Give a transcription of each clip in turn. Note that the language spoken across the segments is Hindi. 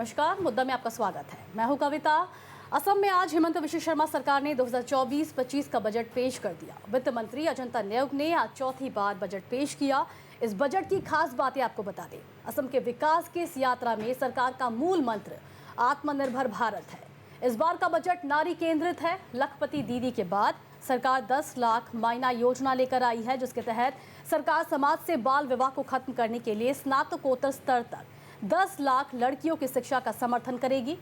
नमस्कार, मुद्दा में आपका स्वागत है। मैं हूं कविता। असम में आज हिमंत विश्व शर्मा सरकार ने 2024-25 का बजट पेश कर दिया। वित्त मंत्री अजंता नेउग ने आज चौथी बार बजट पेश किया। इस बजट की खास बातें आपको बता दें। असम के विकास की इस यात्रा में सरकार का मूल मंत्र आत्मनिर्भर भारत है। इस बार का बजट नारी केंद्रित है। लखपति दीदी के बाद सरकार 10 लाख मायना योजना लेकर आई है, जिसके तहत सरकार समाज से बाल विवाह को खत्म करने के लिए स्नातकोत्तर स्तर तक 10 लाख लड़कियों की शिक्षा का समर्थन करेगी।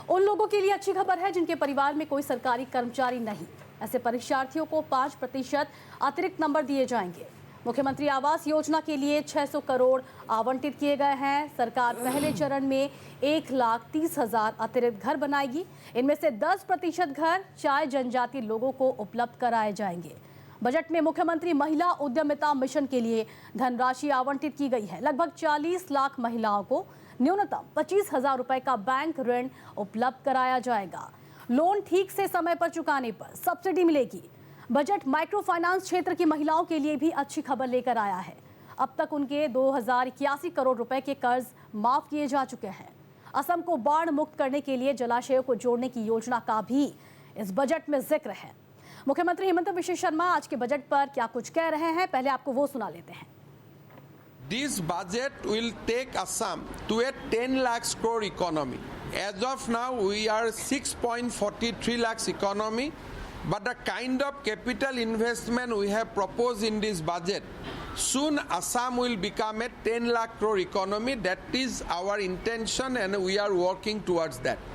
उन लोगों के लिए अच्छी खबर है जिनके परिवार में कोई सरकारी कर्मचारी नहीं। ऐसे परीक्षार्थियों को 5% अतिरिक्त नंबर दिए जाएंगे। मुख्यमंत्री आवास योजना के लिए 600 करोड़ आवंटित किए गए हैं। सरकार पहले चरण में 1,30,000 अतिरिक्त घर बनाएगी। इनमें से 10% घर चाय जनजाति लोगों को उपलब्ध कराए जाएंगे। बजट में मुख्यमंत्री महिला उद्यमिता मिशन के लिए धनराशि आवंटित की गई है। लगभग 40 लाख महिलाओं को न्यूनतम 25,000 रुपए का बैंक ऋण उपलब्ध कराया जाएगा। लोन ठीक से समय पर चुकाने पर सब्सिडी मिलेगी। बजट माइक्रो फाइनेंस क्षेत्र की महिलाओं के लिए भी अच्छी खबर लेकर आया है। अब तक उनके 2081 करोड़ रुपए के कर्ज माफ किए जा चुके हैं। असम को बाढ़ मुक्त करने के लिए जलाशयों को जोड़ने की योजना का भी इस बजट में जिक्र है। मुख्यमंत्री हिमंत विश्व शर्मा आज के बजट पर क्या कुछ कह रहे हैं, पहले आपको वो सुना लेते हैं। This budget will take Assam to a 10 lakhs crore economy. As of now, we are 6.43 lakhs economy, but the kind of capital investment we have proposed in this budget, soon Assam will become a 10 lakh crore economy. That is our intention and we are working towards that.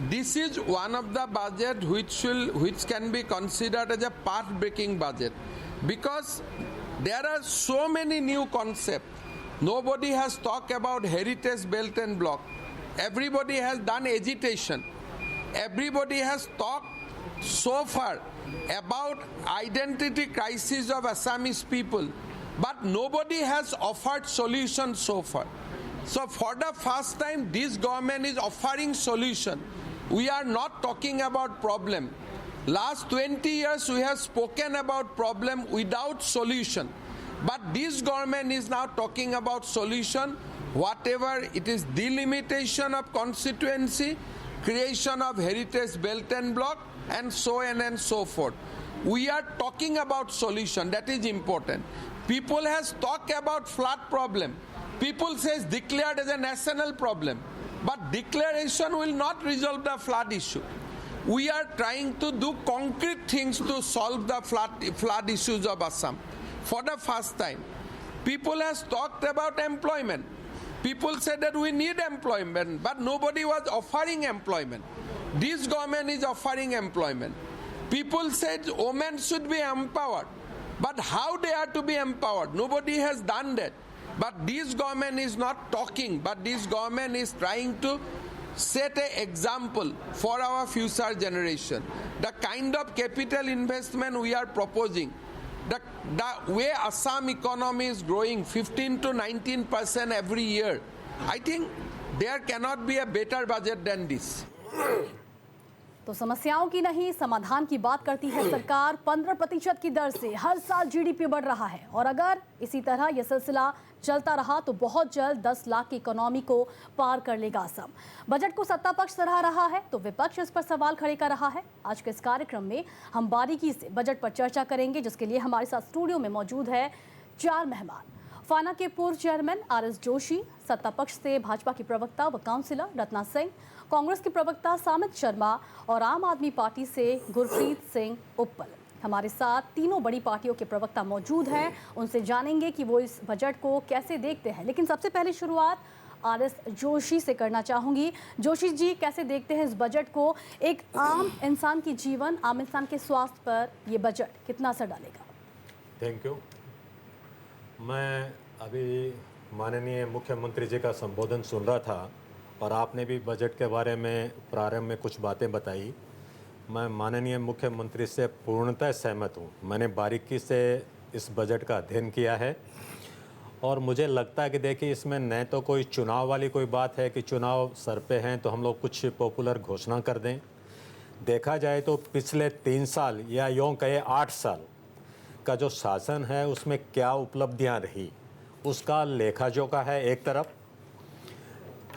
This is one of the budget which can be considered as a path-breaking budget because there are so many new concepts. Nobody has talked about heritage belt and block. Everybody has done agitation. Everybody has talked so far about identity crisis of Assamese people, but nobody has offered solution so far. So for the first time, this government is offering solution. We are not talking about problem. Last 20 years we have spoken about problem without solution. But this government is now talking about solution, whatever it is, delimitation of constituency, creation of heritage belt and block, and so on and so forth. We are talking about solution, that is important. People has talked about flood problem. People says declared as a national problem. But declaration will not resolve the flood issue. We are trying to do concrete things to solve the flood issues of Assam. For the first time, people has talked about employment. People said that we need employment, but nobody was offering employment. This government is offering employment. People said women should be empowered, but how they are to be empowered? Nobody has done that. But this government is not talking, but this government is trying to set an example for our future generation. The kind of capital investment we are proposing, the way Assam economy is growing 15 to 19% every year, I think there cannot be a better budget than this. तो समस्याओं की नहीं, समाधान की बात करती है सरकार। 15% की दर से हर साल जीडीपी बढ़ रहा है और अगर इसी तरह यह सिलसिला चलता रहा तो बहुत जल्द 10 लाख की इकोनॉमी को पार कर लेगा असम। बजट को सत्ता पक्ष सराह रहा है तो विपक्ष इस पर सवाल खड़े कर रहा है। आज के इस कार्यक्रम में हम बारीकी से बजट पर चर्चा करेंगे, जिसके लिए हमारे साथ स्टूडियो में मौजूद है 4 मेहमान। फाना के पूर्व चेयरमैन RS जोशी, सत्ता पक्ष से भाजपा की प्रवक्ता व काउंसिलर रत्ना सिंह, कांग्रेस की प्रवक्ता सामित शर्मा और आम आदमी पार्टी से गुरप्रीत सिंह उप्पल। हमारे साथ तीनों बड़ी पार्टियों के प्रवक्ता मौजूद हैं। उनसे जानेंगे कि वो इस बजट को कैसे देखते हैं। लेकिन सबसे पहले शुरुआत RS जोशी से करना चाहूँगी। जोशी जी, कैसे देखते हैं इस बजट को? एक आम इंसान की जीवन, आम इंसान के स्वास्थ्य पर ये बजट कितना असर डालेगा? Thank you. मैं अभी माननीय मुख्यमंत्री जी का संबोधन सुन रहा था और आपने भी बजट के बारे में प्रारंभ में कुछ बातें बताई। मैं माननीय मुख्यमंत्री से पूर्णतः सहमत हूँ। मैंने बारीकी से इस बजट का अध्ययन किया है और मुझे लगता है कि देखिए, इसमें न तो कोई चुनाव वाली कोई बात है कि चुनाव सर पे हैं तो हम लोग कुछ पॉपुलर घोषणा कर दें। देखा जाए तो पिछले 3 साल या यूँ कहे 8 साल का जो शासन है उसमें क्या उपलब्धियां रही, उसका लेखा जोखा है एक तरफ।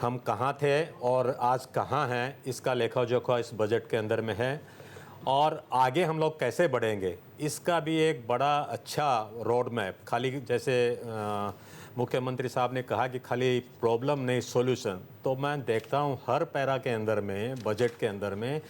हम कहाँ थे और आज कहाँ हैं, इसका लेखा जोखा इस बजट के अंदर में है। और आगे हम लोग कैसे बढ़ेंगे, इसका भी एक बड़ा अच्छा रोड मैप। खाली जैसे मुख्यमंत्री साहब ने कहा कि खाली प्रॉब्लम नहीं सॉल्यूशन, तो मैं देखता हूँ हर पैरा के अंदर में, बजट के अंदर में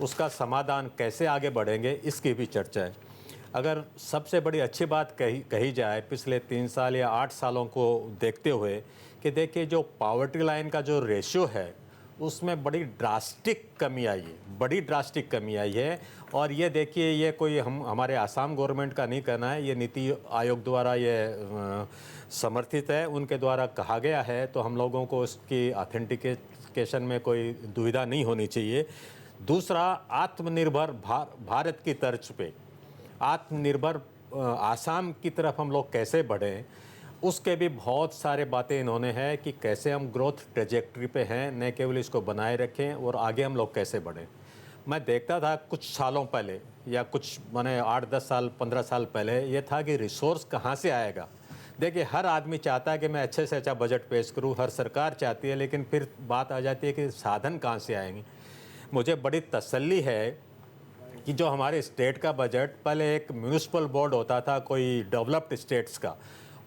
उसका समाधान कैसे आगे बढ़ेंगे, इसकी भी चर्चा है। अगर सबसे बड़ी अच्छी बात कही जाए पिछले 3 साल या 8 सालों को देखते हुए कि देखिए जो पॉवर्टी लाइन का जो रेशियो है उसमें बड़ी ड्रास्टिक कमी आई है, बड़ी ड्रास्टिक कमी आई है। और ये देखिए, ये कोई हमारे आसाम गवर्नमेंट का नहीं कहना है, ये नीति आयोग द्वारा ये समर्थित है, उनके द्वारा कहा गया है, तो हम लोगों को उसकी ऑथेंटिकेशन में कोई दुविधा नहीं होनी चाहिए। दूसरा, आत्मनिर्भर भारत की तर्ज पे आत्मनिर्भर आसाम की तरफ हम लोग कैसे बढ़ें, उसके भी बहुत सारे बातें इन्होंने हैं कि कैसे हम ग्रोथ ट्रेजेक्ट्री पे हैं, न केवल इसको बनाए रखें और आगे हम लोग कैसे बढ़ें। मैं देखता था कुछ सालों पहले या कुछ माने 8-10 साल 15 साल पहले ये था कि रिसोर्स कहाँ से आएगा। देखिए, हर आदमी चाहता है कि मैं अच्छे से अच्छा बजट पेश करूँ, हर सरकार चाहती है, लेकिन फिर बात आ जाती है कि साधन कहाँ से आएंगे। मुझे बड़ी तसल्ली है कि जो हमारे स्टेट का बजट पहले एक म्यूनिसिपल बोर्ड होता था कोई डेवलप्ड स्टेट्स का,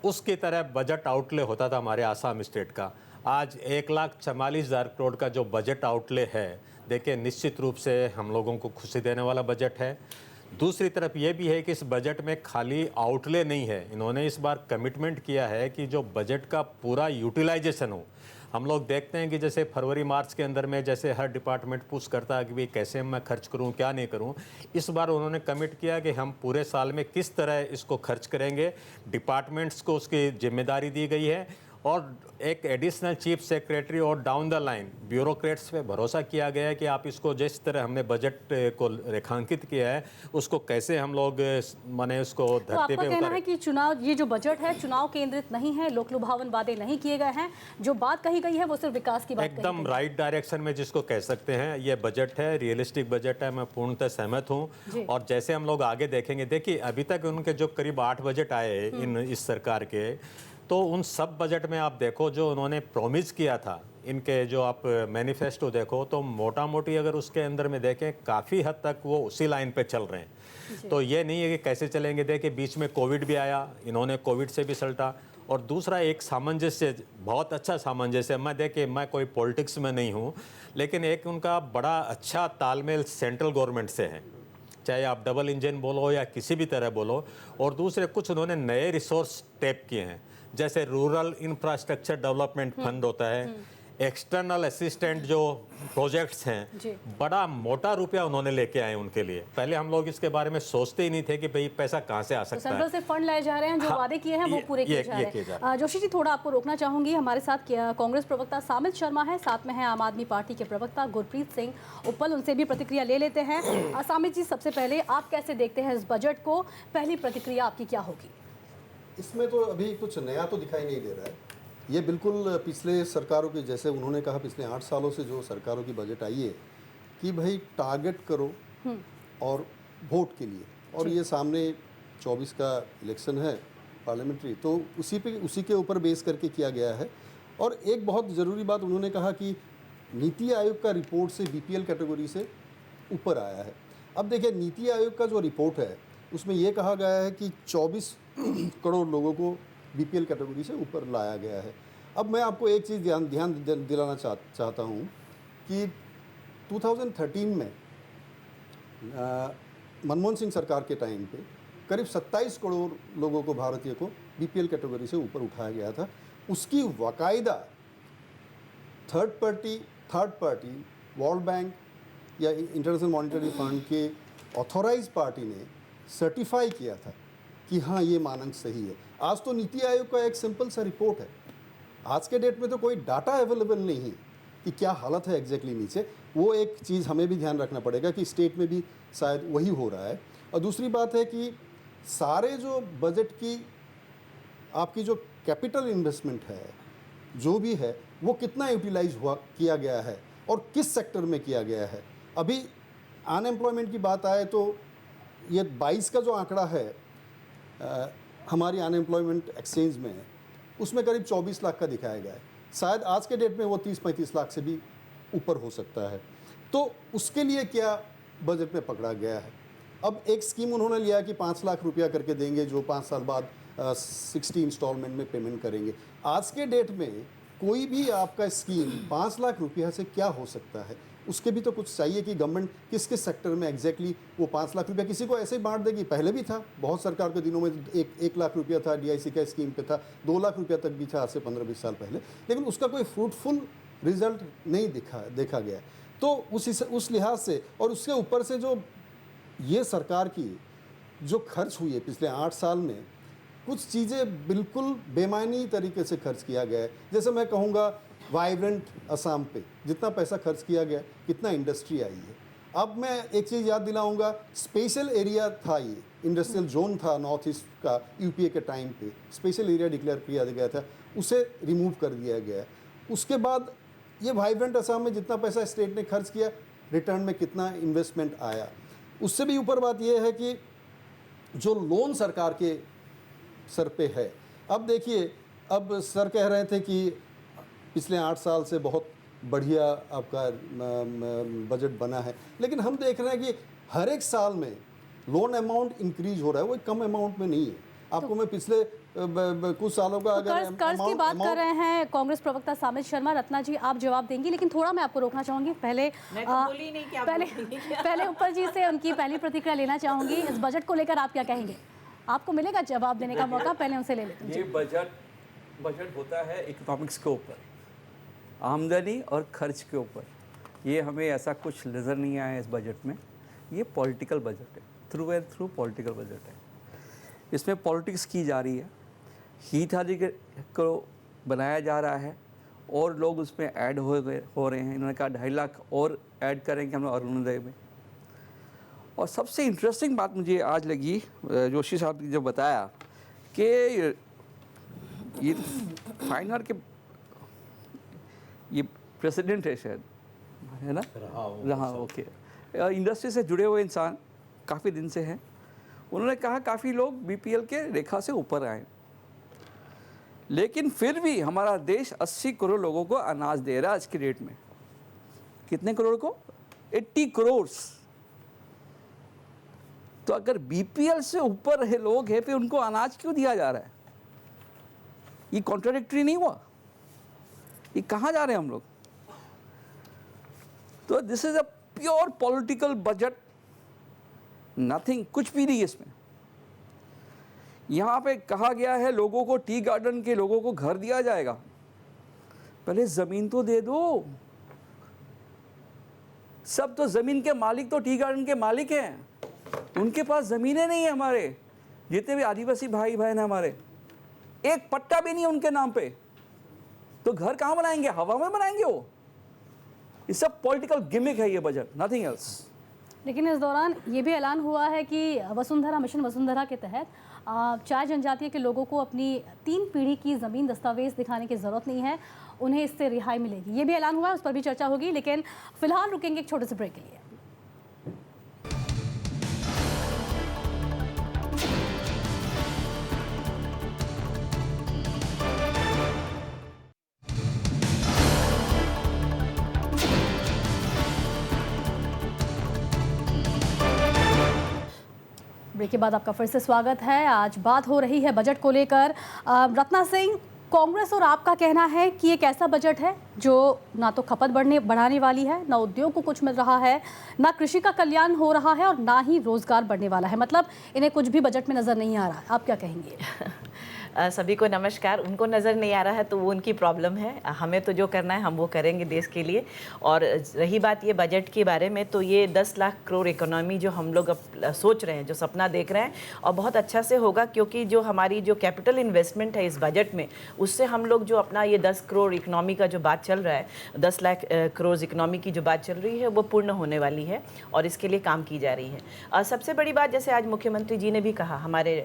उसकी तरह बजट आउटले होता था हमारे आसाम स्टेट का। आज 1,44,000 करोड़ का जो बजट आउटले है, देखिए निश्चित रूप से हम लोगों को खुशी देने वाला बजट है। दूसरी तरफ ये भी है कि इस बजट में खाली आउटले नहीं है, इन्होंने इस बार कमिटमेंट किया है कि जो बजट का पूरा यूटिलाइजेशन हो। हम लोग देखते हैं कि जैसे फरवरी मार्च के अंदर में जैसे हर डिपार्टमेंट पुश करता है कि भाई कैसे मैं खर्च करूं, क्या नहीं करूं। इस बार उन्होंने कमिट किया कि हम पूरे साल में किस तरह इसको खर्च करेंगे, डिपार्टमेंट्स को उसकी जिम्मेदारी दी गई है। और एक एडिशनल चीफ सेक्रेटरी और डाउन द लाइन ब्यूरोक्रेट्स पे भरोसा किया गया है कि आप इसको जिस तरह हमने बजट को रेखांकित किया है उसको कैसे हम लोग माने उसको तो धरती आपका पे कहना उतारें। है कि चुनाव, ये जो बजट है चुनाव केंद्रित नहीं है, लोक लुभावन वादे नहीं किए गए हैं, जो बात कही गई है वो सिर्फ विकास की बात कही एकदम गई है। राइट डायरेक्शन में जिसको कह सकते हैं ये बजट है, रियलिस्टिक बजट है, मैं पूर्णतः सहमत जी। हूँ। और जैसे हम लोग आगे देखेंगे, देखिए अभी तक उनके जो करीब 8 बजट आए इस सरकार के, तो उन सब बजट में आप देखो जो उन्होंने प्रॉमिस किया था, इनके जो आप मैनिफेस्टो देखो तो मोटा मोटी अगर उसके अंदर में देखें काफ़ी हद तक वो उसी लाइन पे चल रहे हैं। तो ये नहीं है कि कैसे चलेंगे। देखिए बीच में कोविड भी आया, इन्होंने कोविड से भी सल्टा। और दूसरा एक सामंजस्य, बहुत अच्छा सामंजस्य, मैं देखिए मैं कोई पॉलिटिक्स में नहीं हूँ, लेकिन एक उनका बड़ा अच्छा तालमेल सेंट्रल गवर्नमेंट से है, चाहे आप डबल इंजन बोलो या किसी भी तरह बोलो। और दूसरे कुछ उन्होंने नए रिसोर्स टैप किए हैं, जैसे रूरल इंफ्रास्ट्रक्चर डेवलपमेंट फंड होता है, एक्सटर्नल असिस्टेंट जो प्रोजेक्ट्स हैं, बड़ा मोटा रुपया उन्होंने लेके आए उनके लिए। पहले हम लोग इसके बारे में सोचते ही नहीं थे कि भाई पैसा कहाँ से आ सकता है। सेंट्रल से फंड लाए जा रहे हैं, जो हाँ, वादे किए हैं वो पूरे किए जा रहे हैं। जोशी जी, थोड़ा आपको रोकना चाहूंगी, हमारे साथ कांग्रेस प्रवक्ता सामित शर्मा है, साथ में है आम आदमी पार्टी के प्रवक्ता गुरप्रीत सिंह उप्पल, उनसे भी प्रतिक्रिया ले लेते हैं। सामित जी, सबसे पहले आप कैसे देखते हैं इस बजट को, पहली प्रतिक्रिया आपकी क्या होगी? इसमें तो अभी कुछ नया तो दिखाई नहीं दे रहा है। ये बिल्कुल पिछले सरकारों की, जैसे उन्होंने कहा पिछले 8 सालों से जो सरकारों की बजट आई है कि भाई टारगेट करो और वोट के लिए, और ये सामने 24 का इलेक्शन है पार्लियामेंट्री, तो उसी के ऊपर बेस करके किया गया है। और एक बहुत ज़रूरी बात उन्होंने कहा कि नीति आयोग का रिपोर्ट से बीपीएल कैटेगरी से ऊपर आया है। अब देखिए, नीति आयोग का जो रिपोर्ट है उसमें ये कहा गया है कि 24 करोड़ लोगों को बीपीएल कैटेगरी से ऊपर लाया गया है। अब मैं आपको एक चीज़ ध्यान दिलाना चाहता हूँ कि 2013 में मनमोहन सिंह सरकार के टाइम पे करीब 27 करोड़ लोगों को, भारतीय को बीपीएल कैटेगरी से ऊपर उठाया गया था। उसकी बाकायदा थर्ड पार्टी वर्ल्ड बैंक या इंटरनेशनल मॉनिटरी फंड के ऑथोराइज पार्टी ने सर्टिफाई किया था कि हाँ ये मानक सही है। आज तो नीति आयोग का एक सिंपल सा रिपोर्ट है, आज के डेट में तो कोई डाटा अवेलेबल नहीं है कि क्या हालत है एग्जैक्टली नीचे। वो एक चीज़ हमें भी ध्यान रखना पड़ेगा कि स्टेट में भी शायद वही हो रहा है। और दूसरी बात है कि सारे जो बजट की आपकी जो कैपिटल इन्वेस्टमेंट है जो भी है वो कितना यूटिलाइज किया गया है और किस सेक्टर में किया गया है। अभी अनएम्प्लॉयमेंट की बात आए तो ये 22 का जो आंकड़ा है हमारी अनएम्प्लॉयमेंट एक्सचेंज में, उसमें करीब 24 लाख का दिखाया गया है। शायद आज के डेट में वो 30-35 लाख से भी ऊपर हो सकता है। तो उसके लिए क्या बजट में पकड़ा गया है? अब एक स्कीम उन्होंने लिया कि 5 लाख रुपया करके देंगे, जो 5 साल बाद 60 इंस्टॉलमेंट में पेमेंट करेंगे। आज के डेट में कोई भी आपका स्कीम 5 लाख रुपया से क्या हो सकता है? उसके भी तो कुछ चाहिए कि गवर्नमेंट किस किस सेक्टर में एग्जैक्टली वो 5 लाख रुपया किसी को ऐसे ही बांट देगी। पहले भी था, बहुत सरकार के दिनों में 1 लाख रुपया था, DIC का स्कीम पे था, 2 लाख रुपया तक भी था आज से 15-20 साल पहले, लेकिन उसका कोई फ्रूटफुल रिजल्ट नहीं देखा गया। तो उस लिहाज से और उसके ऊपर से जो ये सरकार की जो खर्च हुई है पिछले 8 साल में, कुछ चीज़ें बिल्कुल बेमानी तरीके से खर्च किया गया है। जैसे मैं कहूँगा वाइब्रेंट असम पे जितना पैसा खर्च किया गया, कितना इंडस्ट्री आई है। अब मैं एक चीज़ याद दिलाऊंगा, स्पेशल एरिया था, ये इंडस्ट्रियल जोन था नॉर्थ ईस्ट का, UPA के टाइम पे स्पेशल एरिया डिक्लेयर किया गया था, उसे रिमूव कर दिया गया। उसके बाद ये वाइब्रेंट असम में जितना पैसा स्टेट ने खर्च किया, रिटर्न में कितना इन्वेस्टमेंट आया। उससे भी ऊपर बात यह है कि जो लोन सरकार के सर पे है, अब देखिए, अब सर कह रहे थे कि पिछले 8 साल से बहुत बढ़िया आपका बजट बना है, लेकिन हम देख रहे हैं कि हर एक साल में लोन अमाउंट इंक्रीज हो रहा है, वो कम अमाउंट में नहीं है। आपको मैं पिछले कुछ सालों का अगर कर्ज की बात कर रहे हैं कांग्रेस प्रवक्ता सामित शर्मा, रत्ना जी आप जवाब देंगी, लेकिन थोड़ा मैं आपको रोकना चाहूंगी। पहले पहले ऊपर जी से उनकी पहली प्रतिक्रिया लेना चाहूंगी। इस बजट को लेकर आप क्या कहेंगे? आपको मिलेगा जवाब देने का मौका, पहले उनसे ले लेते हैं। ये बजट होता है इकोनॉमिक्स के ऊपर, आमदनी और खर्च के ऊपर। ये हमें ऐसा कुछ नज़र नहीं आया इस बजट में। ये पॉलिटिकल बजट है, through and through political budget है। इसमें पॉलिटिक्स की जा रही है, हितधारी को बनाया जा रहा है और लोग उसमें ऐड हो रहे हैं। इन्होंने कहा 2.5 लाख और ऐड करेंगे हम अरुणोदय में। और सबसे इंटरेस्टिंग बात मुझे आज लगी, जोशी साहब ने जो बताया कि ये फाइन आर्ट के ये प्रेसिडेंट है शायद, है ना? रहा ओके, इंडस्ट्री से जुड़े हुए इंसान काफ़ी दिन से हैं। उन्होंने कहा काफ़ी लोग BPL के रेखा से ऊपर आए, लेकिन फिर भी हमारा देश 80 करोड़ लोगों को अनाज दे रहा है आज की डेट में। कितने करोड़ को? 80 करोड़। तो अगर BPL से ऊपर है लोग हैं, फिर उनको अनाज क्यों दिया जा रहा है? ये कॉन्ट्राडिक्टरी नहीं हुआ? ये कहाँ जा रहे हैं हम लोग? तो this is a pure political budget, nothing, कुछ भी नहीं है इसमें। यहाँ पे कहा गया है लोगों को, टी गार्डन के लोगों को घर दिया जाएगा। पहले ज़मीन तो दे दो। सब तो ज़मीन के मालिक तो टी गार्डन के मालिक हैं, उनके पास ज़मीनें नहीं है। हमारे जितने भी आदिवासी भाई बहन हैं हमारे, एक पट्टा भी नहीं है उनके नाम पे, तो घर कहाँ बनाएंगे? हवा में बनाएंगे वो। ये सब पॉलिटिकल गिमिक है ये बजट, नथिंग एल्स। लेकिन इस दौरान ये भी ऐलान हुआ है कि वसुंधरा मिशन वसुंधरा के तहत चार जनजातीय के लोगों को अपनी 3 पीढ़ी की ज़मीन दस्तावेज दिखाने की ज़रूरत नहीं है, उन्हें इससे रिहाई मिलेगी। ये भी ऐलान हुआ है, उस पर भी चर्चा होगी, लेकिन फिलहाल रुकेंगे एक छोटे से ब्रेक के लिए। ब्रेक के बाद आपका फिर से स्वागत है। आज बात हो रही है बजट को लेकर। रत्ना सिंह, कांग्रेस और आपका कहना है कि एक ऐसा बजट है जो ना तो खपत बढ़ाने वाली है, ना उद्योग को कुछ मिल रहा है, ना कृषि का कल्याण हो रहा है और ना ही रोजगार बढ़ने वाला है। मतलब इन्हें कुछ भी बजट में नजर नहीं आ रहा है। आप क्या कहेंगे? सभी को नमस्कार। उनको नज़र नहीं आ रहा है तो वो उनकी प्रॉब्लम है, हमें तो जो करना है हम वो करेंगे देश के लिए। और रही बात ये बजट के बारे में, तो ये 10 लाख करोड़ इकोनॉमी जो हम लोग अब सोच रहे हैं, जो सपना देख रहे हैं, और बहुत अच्छा से होगा, क्योंकि जो हमारी जो कैपिटल इन्वेस्टमेंट है इस बजट में, उससे हम लोग जो अपना ये 10 करोड़ इकोनॉमी का जो बात चल रहा है, 10 लाख करोड़ इकोनॉमी की जो बात चल रही है, वो पूर्ण होने वाली है और इसके लिए काम की जा रही है। सबसे बड़ी बात, जैसे आज मुख्यमंत्री जी ने भी कहा, हमारे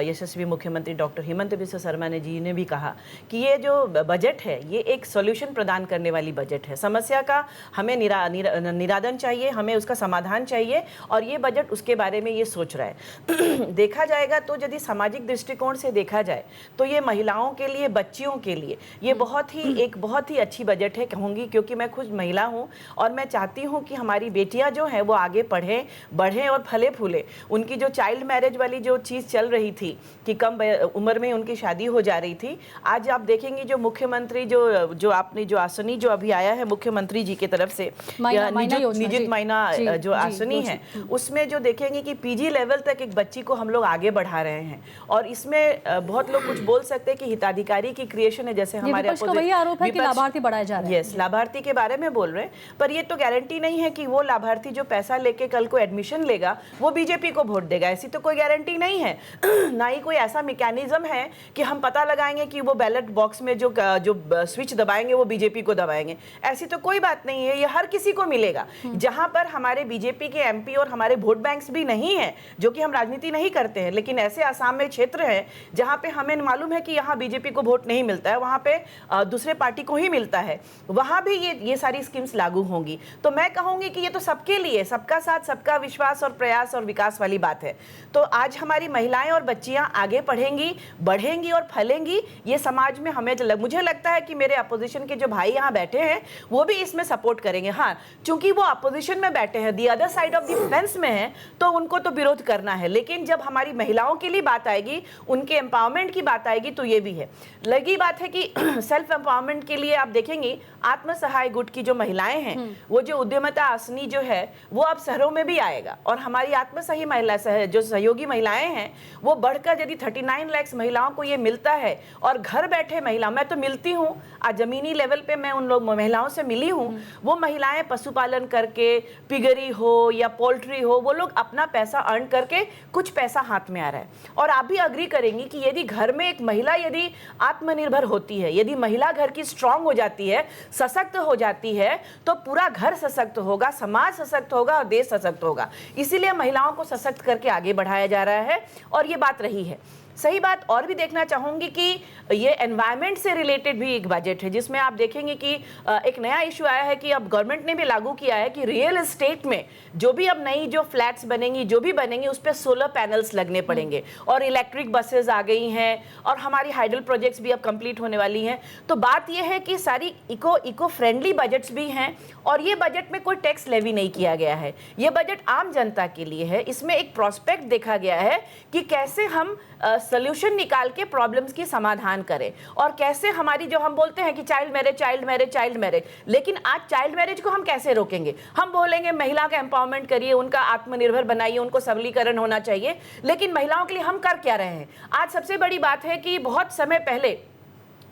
यशस्वी मुख्यमंत्री डॉक्टर हेमंत हिमंत बिस्व शर्मा जी ने भी कहा कि ये जो बजट है ये एक सॉल्यूशन प्रदान करने वाली बजट है। समस्या का हमें निरादन चाहिए, हमें उसका समाधान चाहिए, और ये बजट उसके बारे में ये सोच रहा है। देखा जाएगा तो यदि सामाजिक दृष्टिकोण से देखा जाए तो ये महिलाओं के लिए, बच्चियों के लिए ये बहुत ही अच्छी बजट है कहूँगी, क्योंकि मैं खुद महिला हूँ और मैं चाहती हूँ कि हमारी बेटियाँ जो हैं वो आगे पढ़ें, बढ़ें और फले फूले। उनकी जो चाइल्ड मैरिज वाली जो चीज़ चल रही थी कि कम उम्र में उनकी शादी हो जा रही थी, आज आप देखेंगे जो मुख्यमंत्री जो आपने जो आसनी जो अभी आया है मुख्यमंत्री जी की तरफ से, निजित मायना जो आसनी है, उसमें जो देखेंगे कि पीजी लेवल तक एक बच्ची को हम लोग आगे बढ़ा रहे हैं। और इसमें बहुत लोग कुछ बोल सकते हैं कि हिताधिकारी की क्रिएशन है, जैसे हमारे वही आरोप है कि लाभार्थी बढ़ाए जा रहे हैं। यस, लाभार्थी के बारे में बोल रहे हैं, पर ये तो गारंटी नहीं है कि वो लाभार्थी जो पैसा लेके कल को एडमिशन लेगा वो बीजेपी को वोट देगा, ऐसी तो कोई गारंटी नहीं है। ना ही कोई ऐसा मैकेनिज्म है कि हम पता लगाएंगे कि वो बैलेट बॉक्स में जो स्विच दबाएंगे वो बीजेपी को दबाएंगे, ऐसी तो कोई बात नहीं है। ये हर किसी को मिलेगा। जहां पर हमारे बीजेपी के एमपी और हमारे वोट बैंक्स भी नहीं है, जो कि हम राजनीति नहीं करते हैं, लेकिन ऐसे आसाम में क्षेत्र है जहां पे हमें मालूम है कि यहाँ बीजेपी को वोट नहीं मिलता है, वहां पे दूसरे पार्टी को ही मिलता है, वहां भी ये सारी स्कीम्स लागू होंगी। तो मैं कहूंगी कि ये तो सबके लिए, सबका साथ सबका विश्वास और प्रयास और विकास वाली बात है। तो आज हमारी महिलाएं और बच्चियां आगे पढ़ेंगी, बढ़ेंगी और फलेंगी। ये समाज में मुझे लगता है कि मेरे अपोजिशन के जो भाई यहाँ बैठे हैं वो भी इसमें सपोर्ट करेंगे। हाँ, चूंकि वो अपोजिशन में बैठे हैं, the other side of the fence में है, तो उनको तो विरोध करना है, लेकिन जब हमारी महिलाओं के लिए बात आएगी, उनके एम्पावरमेंट की बात आएगी, तो ये भी है। लगी बात है कि सेल्फ एम्पावरमेंट के लिए आप देखेंगे आत्म सहाय गुट की जो महिलाएं हैं, वो जो उद्यमिता आसनी जो है वो अब शहरों में भी आएगा, और हमारी आत्मसहायी महिला जो सहयोगी महिलाएं हैं वो बढ़कर यदि 39 लाख महिलाओं को ये मिलता है, और घर बैठे महिला, मैं तो मिलती हूँ आज जमीनी लेवल पे, मैं उन लोग महिलाओं से मिली हूँ, वो महिलाएं पशुपालन करके, पिगरी हो या पोल्ट्री हो, वो लोग अपना पैसा अर्न करके कुछ पैसा हाथ में आ रहा है। और आप भी अग्री करेंगी कि यदि घर में एक महिला यदि आत्मनिर्भर होती है, यदि महिला घर की स्ट्रांग हो जाती है, सशक्त हो जाती है, तो पूरा घर सशक्त होगा, समाज सशक्त होगा और देश सशक्त होगा। इसीलिए महिलाओं को सशक्त करके आगे बढ़ाया जा रहा है, और ये बात रही है। सही बात और भी देखना चाहूँगी कि ये एनवायरनमेंट से रिलेटेड भी एक बजट है, जिसमें आप देखेंगे कि एक नया इशू आया है कि अब गवर्नमेंट ने भी लागू किया है कि रियल एस्टेट में जो भी अब नई जो फ्लैट्स बनेंगी, जो भी बनेंगे, उस पर सोलर पैनल्स लगने पड़ेंगे, और इलेक्ट्रिक बसेस आ गई हैं, और हमारी हाइडल प्रोजेक्ट्स भी अब कंप्लीट होने वाली हैं। तो बात यह है कि सारी इको फ्रेंडली बजट्स भी हैं, और ये बजट में कोई टैक्स लेवी नहीं किया गया है। ये बजट आम जनता के लिए है। इसमें एक प्रोस्पेक्ट देखा गया है कि कैसे हम सोल्यूशन निकाल के प्रॉब्लम्स की समाधान करें, और कैसे हमारी जो हम बोलते हैं कि चाइल्ड मैरिज, लेकिन आज चाइल्ड मैरिज को हम कैसे रोकेंगे? हम बोलेंगे महिला का एम्पावरमेंट करिए, उनका आत्मनिर्भर बनाइए, उनको सबलीकरण होना चाहिए, लेकिन महिलाओं के लिए हम कर क्या रहे हैं? आज सबसे बड़ी बात है कि बहुत समय पहले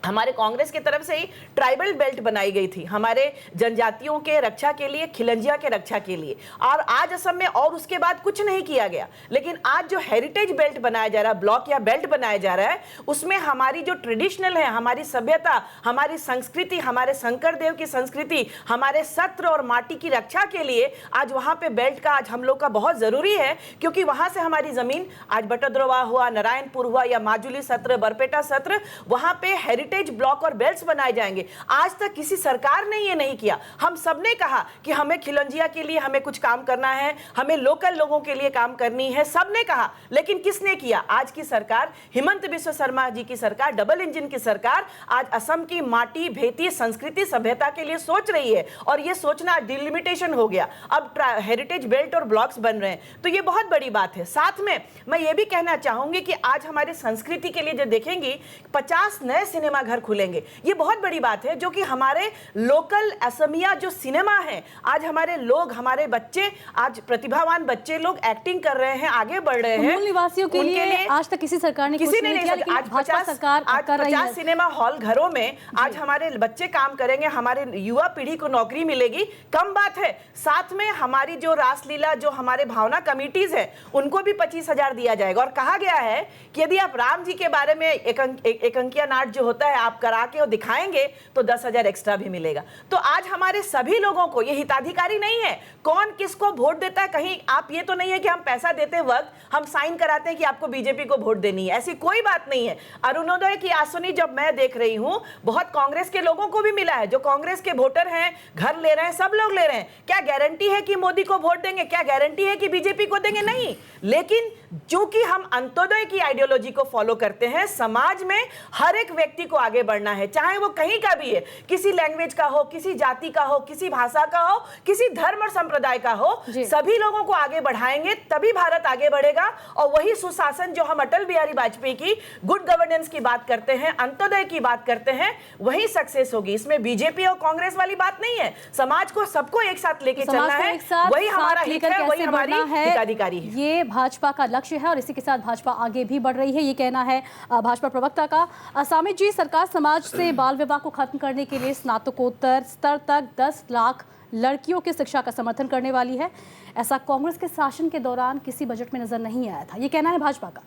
हमारे कांग्रेस की तरफ से ही ट्राइबल बेल्ट बनाई गई थी हमारे जनजातियों के रक्षा के लिए, खिलंजिया के रक्षा के लिए, और आज असम में और उसके बाद कुछ नहीं किया गया। लेकिन आज जो हेरिटेज बेल्ट बनाया जा रहा है, ब्लॉक या बेल्ट बनाया जा रहा है, उसमें हमारी जो ट्रेडिशनल है, हमारी सभ्यता, हमारी संस्कृति, हमारे शंकर देव की संस्कृति, हमारे सत्र और माटी की रक्षा के लिए आज वहाँ पे बेल्ट का आज हम लोग का बहुत जरूरी है, क्योंकि वहाँ से हमारी जमीन, आज बटद्रवा हुआ, नारायणपुर हुआ या माजुली सत्र, बरपेटा सत्र, वहाँ पे हेरिटेज ब्लॉक और बेल्ट्स बनाए जाएंगे। आज तक किसी सरकार ने ये नहीं किया। हम सब ने कहा कि हमें खिलंजिया के लिए हमें कुछ काम करना है, हमें लोकल लोगों के लिए काम करनी है, सब ने कहा, लेकिन किसने किया? आज की सरकार, हिमंत बिस्व शर्मा जी की सरकार, डबल इंजन की सरकार, आज असम की माटी, भेती, संस्कृति, सभ्यता के लिए सोच रही है, और ये सोचना डिलिमिटेशन हो गया। अब हेरिटेज बेल्ट और ब्लॉक्स बन रहे हैं, तो ये बहुत बड़ी बात है। साथ में मैं ये भी कहना चाहूंगी कि आज हमारी संस्कृति के लिए जो देखेंगी 50 नए सिनेमा घर खुलेंगे, ये बहुत बड़ी बात है, जो कि हमारे लोकल असमिया जो सिनेमा है, आज हमारे लोग, हमारे बच्चे, आज प्रतिभावान बच्चे लोग एक्टिंग कर रहे हैं, आगे बढ़ रहे हैं। मूल निवासियों के लिए आज तक किसी सरकार ने किसी ने नहीं किया। आज 50 सिनेमा हॉल घरों में आज हमारे बच्चे काम करेंगे, हमारे युवा पीढ़ी को नौकरी मिलेगी, कम बात है। साथ में हमारी जो रासलीला, जो हमारे भावना कमिटीज है, उनको भी 25,000 दिया जाएगा, और कहा गया है कि यदि आप राम जी के बारे में एक अंकिया नाट जो होता होता है, आप करा के और दिखाएंगे तो 10,000 एक्स्ट्रा भी मिलेगा। तो आज हमारे सभी लोगों को, ये हिताधिकारी नहीं है कौन किसको वोट देता है, कहीं आप ये तो नहीं है कि हम पैसा देते वक्त हम साइन कराते हैं कि आपको बीजेपी को वोट देनी है, ऐसी कोई बात नहीं है। अरुणोदय की आसनी जब मैं देख रही हूं, बहुत कांग्रेस के लोगों को भी मिला है, जो कांग्रेस के वोटर हैं, घर ले रहे हैं, सब लोग ले रहे हैं। क्या गारंटी है कि मोदी को वोट देंगे? क्या गारंटी है कि बीजेपी को देंगे? नहीं। लेकिन चूंकि हम अंत्योदय की आइडियोलॉजी को फॉलो करते हैं, समाज में हर एक व्यक्ति को आगे बढ़ना है, चाहे वो कहीं का भी है, किसी लैंग्वेज का हो, किसी जाति का हो, किसी भाषा का हो, किसी धर्म और संप्रदाय का हो, सभी लोगों को आगे बढ़ाएंगे तभी भारत आगे बढ़ेगा। और वही सुशासन जो हम अटल बिहारी वाजपेयी की गुड गवर्नेंस की बात करते हैं, अंत्योदय की बात करते हैं, वही सक्सेस होगी। इसमें बीजेपी और कांग्रेस वाली बात नहीं है। समाज को सबको एक साथ लेके चलना है, वही हमारा हित है, वही हमारी हिताधिकारी है। ये भाजपा का लक्ष्य है और इसी के साथ भाजपा आगे भी बढ़ रही है, ये कहना है भाजपा प्रवक्ता का। सामित जी, सरकार समाज से बाल विवाह को खत्म करने के लिए स्नातकोत्तर स्तर तक 10 लाख लड़कियों की शिक्षा का समर्थन करने वाली है। ऐसा कांग्रेस के शासन के दौरान किसी बजट में नजर नहीं आया था, ये कहना है भाजपा का।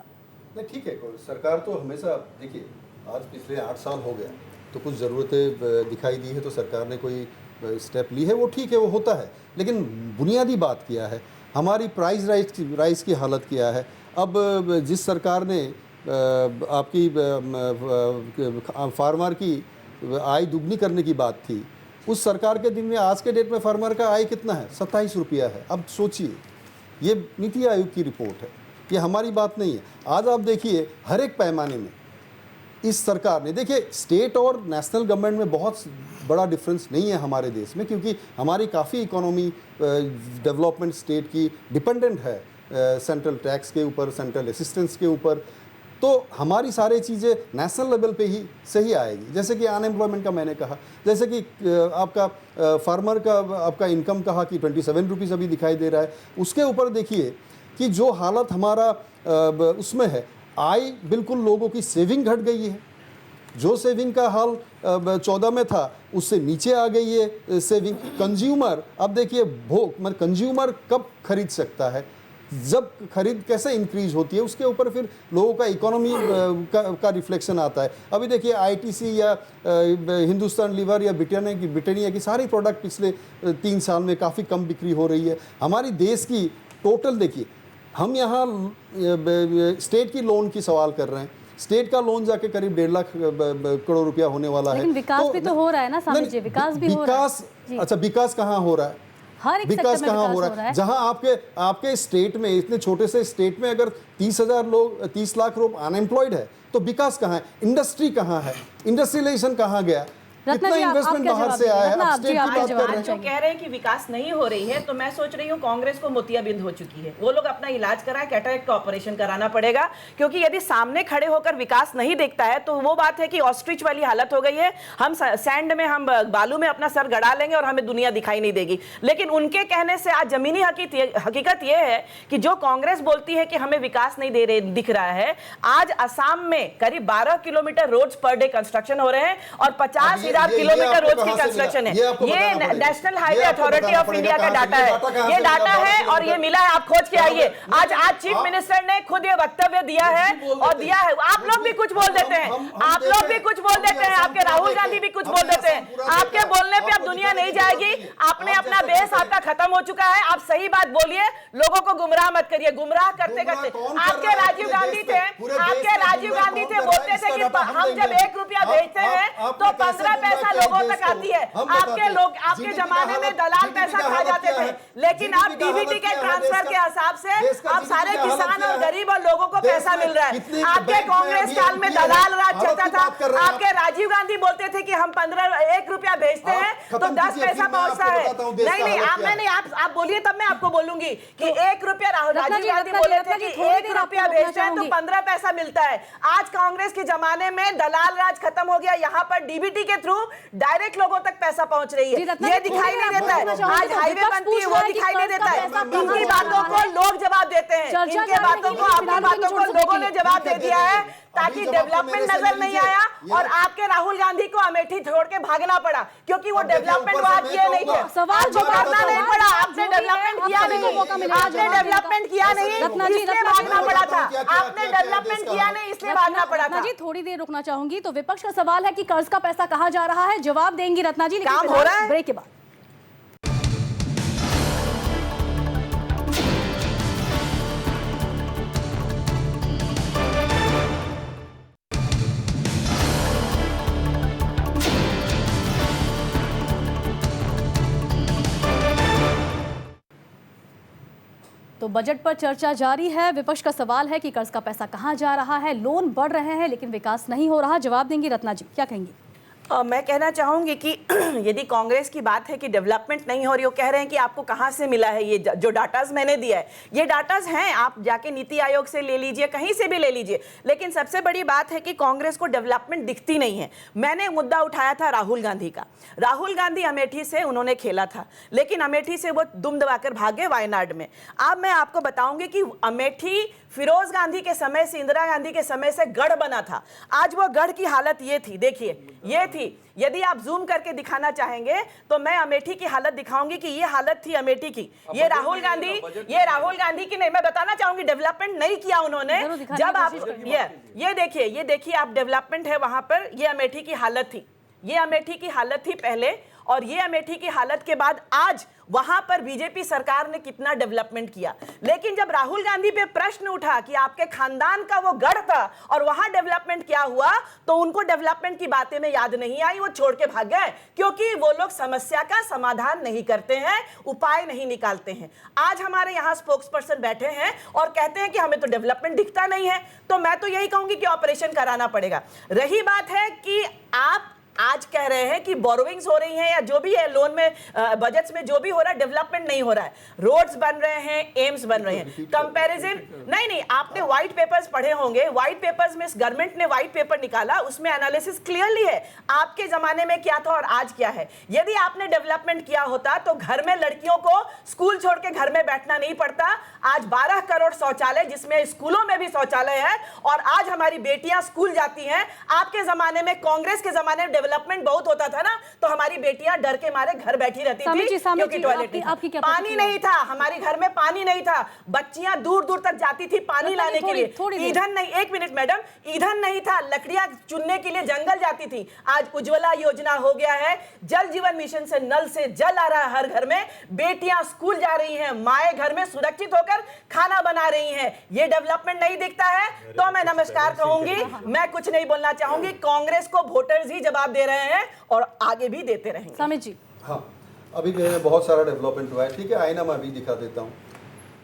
नहीं, ठीक है, सरकार तो हमेशा, देखिए आज पिछले 8 साल हो गया तो कुछ ज़रूरतें दिखाई दी है तो सरकार ने कोई स्टेप ली है, वो ठीक है, वो होता है। लेकिन बुनियादी बात किया है, हमारी प्राइस राइस की हालत किया है। अब जिस सरकार ने आपकी फार्मर की आय दुगनी करने की बात थी, उस सरकार के दिन में आज के डेट में फार्मर का आय कितना है? 27 रुपया है। अब सोचिए, ये नीति आयोग की रिपोर्ट है, ये हमारी बात नहीं है। आज आप देखिए हर एक पैमाने में इस सरकार ने, देखिए स्टेट और नेशनल गवर्नमेंट में बहुत बड़ा डिफरेंस नहीं है हमारे देश में, क्योंकि हमारी काफ़ी इकोनॉमी डेवलपमेंट स्टेट की डिपेंडेंट है सेंट्रल टैक्स के ऊपर, सेंट्रल असिस्टेंस के ऊपर। तो हमारी सारी चीज़ें नेशनल लेवल पे ही सही आएगी। जैसे कि अनएम्प्लॉयमेंट का मैंने कहा, जैसे कि आपका फार्मर का आपका इनकम कहा कि 27 रुपीज़ अभी दिखाई दे रहा है। उसके ऊपर देखिए कि जो हालत हमारा उसमें है, आय बिल्कुल लोगों की सेविंग घट गई है। जो सेविंग का हाल 14 में था उससे नीचे आ गई है सेविंग। कंज्यूमर, अब देखिए मतलब कंज्यूमर कब खरीद सकता है? जब खरीद कैसे इंक्रीज होती है, उसके ऊपर फिर लोगों का इकोनॉमी का रिफ्लेक्शन आता है। अभी देखिए आईटीसी या हिंदुस्तान लीवर या ब्रिटानिया की सारी प्रोडक्ट पिछले 3 साल में काफ़ी कम बिक्री हो रही है। हमारी देश की टोटल देखिए, हम यहाँ स्टेट की लोन की सवाल कर रहे हैं, स्टेट का लोन जाके करीब 1.5 लाख करोड़ रुपया होने वाला है। लेकिन विकास भी तो हो रहा है ना सामित जी, विकास भी हो रहा है। अच्छा, विकास कहाँ हो रहा है? हर एक विकास कहाँ हो रहा है? जहां आपके स्टेट में, इतने छोटे से स्टेट में अगर 30 लाख लोग अनएम्प्लॉयड है तो विकास कहाँ है? इंडस्ट्री कहाँ है? इंडस्ट्रियलाइजेशन कहाँ गया? कितना इन्वेस्टमेंट बाहर से आया है? अब स्टेट की बात कर रहे हैं। जो कह रहे हैं कि विकास नहीं हो रही है, तो मैं सोच रही हूँ कांग्रेस को मोतियाबिंद हो चुकी है। वो लोग अपना इलाज कराए, कैटरेक्ट ऑपरेशन कराना पड़ेगा, क्योंकि यदि सामने खड़े होकर विकास नहीं देखता है तो वो बात है कि ऑस्ट्रिच वाली हालत हो गई है। हम सैंड में, हम बालू में अपना सर गड़ा लेंगे और हमें दुनिया दिखाई नहीं देगी। लेकिन उनके कहने से आज जमीनी हकीकत ये है कि जो कांग्रेस बोलती है कि हमें विकास नहीं दिख रहा है, आज असम में करीब 12 kilometre roads per day construction हो रहे हैं और 50,000 किलोमीटर रोड की कंस्ट्रक्शन है। ये national highway authority of India का डाटा है, ये डाटा है और ये मिला है, आप खोज के आइए। आज चीफ मिनिस्टर ने खुद ये वक्तव्य दिया है और दिया है। आप लोग भी कुछ बोल देते हैं, आप लोग भी कुछ बोल देते हैं, आपके राहुल गांधी भी कुछ बोल देते हैं। आपके बोलने पे अब दुनिया नहीं जाएगी। आपने अपना बेस आपका खत्म हो चुका है। आप सही बात बोलिए, लोगों को गुमराह मत करिए। गुमराह करते करते आपके राजीव गांधी थे, बोलते थे कि हम जब 1 रुपया भेजते हैं तो 15 पैसा लोगों तक आती है। आपके जमाने में दलाल पैसा खा जाते थे, लेकिन अब डीबीटी के ट्रांसफर के हिसाब से अब सारे किसान और गरीब और लोगों को पैसा मिल रहा है। आपके कांग्रेस काल में दलाल राज चलता था। आपके राजीव गांधी बोलते थे कि हम 1 रुपया भेजते हैं तो 10 पैसा पहुंचता है। नहीं, आप बोलिए तब मैं आपको बोलूंगी कि 1 रुपया राजीव गांधी बोले थे कि 1 रुपया भेजते हैं तो 15 पैसा मिलता है। आज कांग्रेस के जमाने में दलाल राज खत्म हो गया। यहाँ पर डीबीटी के थ्रू डायरेक्ट लोगों तक पैसा पहुंच रही है, ये दिखाई नहीं देता है। आज हाईवे बनती है, वो दिखाई नहीं देता है। इनकी बातों को लोग जवाब देते हैं, इनके बातों को, आपकी बातों को लोगों ने जवाब दे दिया है, ताकि डेवलपमेंट नजर नहीं आया और आपके राहुल गांधी को अमेठी छोड़ के भागना पड़ा, क्योंकि वो डेवलपमेंट बात किए नहीं थे। सवाल जो करना नहीं पड़ा, आपने डेवलपमेंट किया नहीं, आपने डेवलपमेंट किया नहीं, इसलिए भागना पड़ा था। क्या किया, आपने क्या किया डेवलपमेंट देश का किया हाल? नहीं, इसलिए भागना पड़ा रत्ना था। जी थोड़ी देर रुकना चाहूंगी। तो विपक्ष का सवाल है कि कर्ज का पैसा कहाँ जा रहा है, जवाब देंगी रत्ना जी, लेकिन काम हो फिलहाल रहा है? ब्रेक के बाद। तो बजट पर चर्चा जारी है। विपक्ष का सवाल है कि कर्ज का पैसा कहां जा रहा है, लोन बढ़ रहे हैं लेकिन विकास नहीं हो रहा। जवाब देंगी रत्ना जी, क्या कहेंगी? मैं कहना चाहूंगी कि यदि कांग्रेस की बात है कि डेवलपमेंट नहीं हो रही, वो कह रहे हैं कि आपको कहां से मिला है ये जो डाटाज मैंने दिया है, ये डाटाज हैं, आप जाके नीति आयोग से ले लीजिए, कहीं से भी ले लीजिए। लेकिन सबसे बड़ी बात है कि कांग्रेस को डेवलपमेंट दिखती नहीं है। मैंने मुद्दा उठाया था राहुल गांधी का। राहुल गांधी अमेठी से उन्होंने खेला था, लेकिन अमेठी से वो दुम दबाकर भागे वायनाड में। अब मैं आपको बताऊंगी कि अमेठी फिरोज गांधी के समय से, इंदिरा गांधी के समय से गढ़ बना था। आज वो गढ़ की हालत ये थी, देखिए ये थी। यदि आप जूम करके दिखाना चाहेंगे तो मैं अमेठी की हालत दिखाऊंगी कि ये हालत थी अमेठी की। ये राहुल गांधी की नहीं, मैं बताना चाहूंगी डेवलपमेंट नहीं किया उन्होंने। जब आप ये देखिए आप, डेवलपमेंट है वहां पर। ये अमेठी की हालत थी, ये अमेठी की हालत थी पहले, और ये अमेठी की हालत के बाद आज वहां पर बीजेपी सरकार ने कितना डेवलपमेंट किया। लेकिन जब राहुल गांधी पे प्रश्न उठा कि आपके खानदान का वो गढ़ था और वहां डेवलपमेंट क्या हुआ, तो उनको डेवलपमेंट की बातें में याद नहीं आई, वो छोड़ के भाग गए। क्योंकि वो लोग समस्या का समाधान नहीं करते हैं, उपाय नहीं निकालते हैं। आज हमारे यहाँ स्पोक्स पर्सन बैठे हैं और कहते हैं कि हमें तो डेवलपमेंट दिखता नहीं है। तो मैं तो यही कहूंगी कि ऑपरेशन कराना पड़ेगा। रही बात है कि आप आज कह रहे हैं कि बोरोविंग्स हो रही हैं या जो भी है, लोन में, बजट्स में जो भी हो रहा है, डेवलपमेंट नहीं हो रहा है। रोड्स बन रहे हैं, एम्स बन रहे हैं। कंपैरिजन नहीं, आपने व्हाइट पेपर्स पढ़े होंगे। व्हाइट पेपर्स में गवर्नमेंट ने व्हाइट पेपर निकाला, उसमें एनालिसिस क्लियरली है आपके जमाने में क्या था और आज क्या है। यदि आपने डेवलपमेंट किया होता तो घर में लड़कियों को स्कूल छोड़ के घर में बैठना नहीं पड़ता। आज 12 करोड़ शौचालय, जिसमें स्कूलों में भी शौचालय है, और आज हमारी बेटियां स्कूल जाती हैं। आपके जमाने में, कांग्रेस के जमाने में डेवलपमेंट बहुत होता था ना, तो हमारी बेटियां डर के मारे घर बैठी रहती थी, क्योंकि टॉयलेट पानी नहीं था, हमारे घर में पानी नहीं था। बच्चियां दूर दूर तक जाती थी पानी लाने के लिए। ईंधन नहीं, एक मिनट मैडम, ईंधन नहीं था, लकड़ियां चुनने के लिए जंगल जाती थी। आज उज्ज्वला योजना हो गया है, जल जीवन मिशन से नल से जल आ रहा है हर घर में। बेटियां स्कूल जा रही हैं, माएं घर में सुरक्षित होकर खाना बना रही हैं। ये डेवलपमेंट नहीं दिखता है तो मैं नमस्कार कहूंगी, मैं कुछ नहीं बोलना चाहूंगी। कांग्रेस को वोटर्स ही जवाब दे रहे हैं और आगे भी देते रहेंगे। सामित जी, हाँ, अभी बहुत सारा डेवलपमेंट हुआ है, ठीक है। आईना मैं अभी दिखा देता हूँ।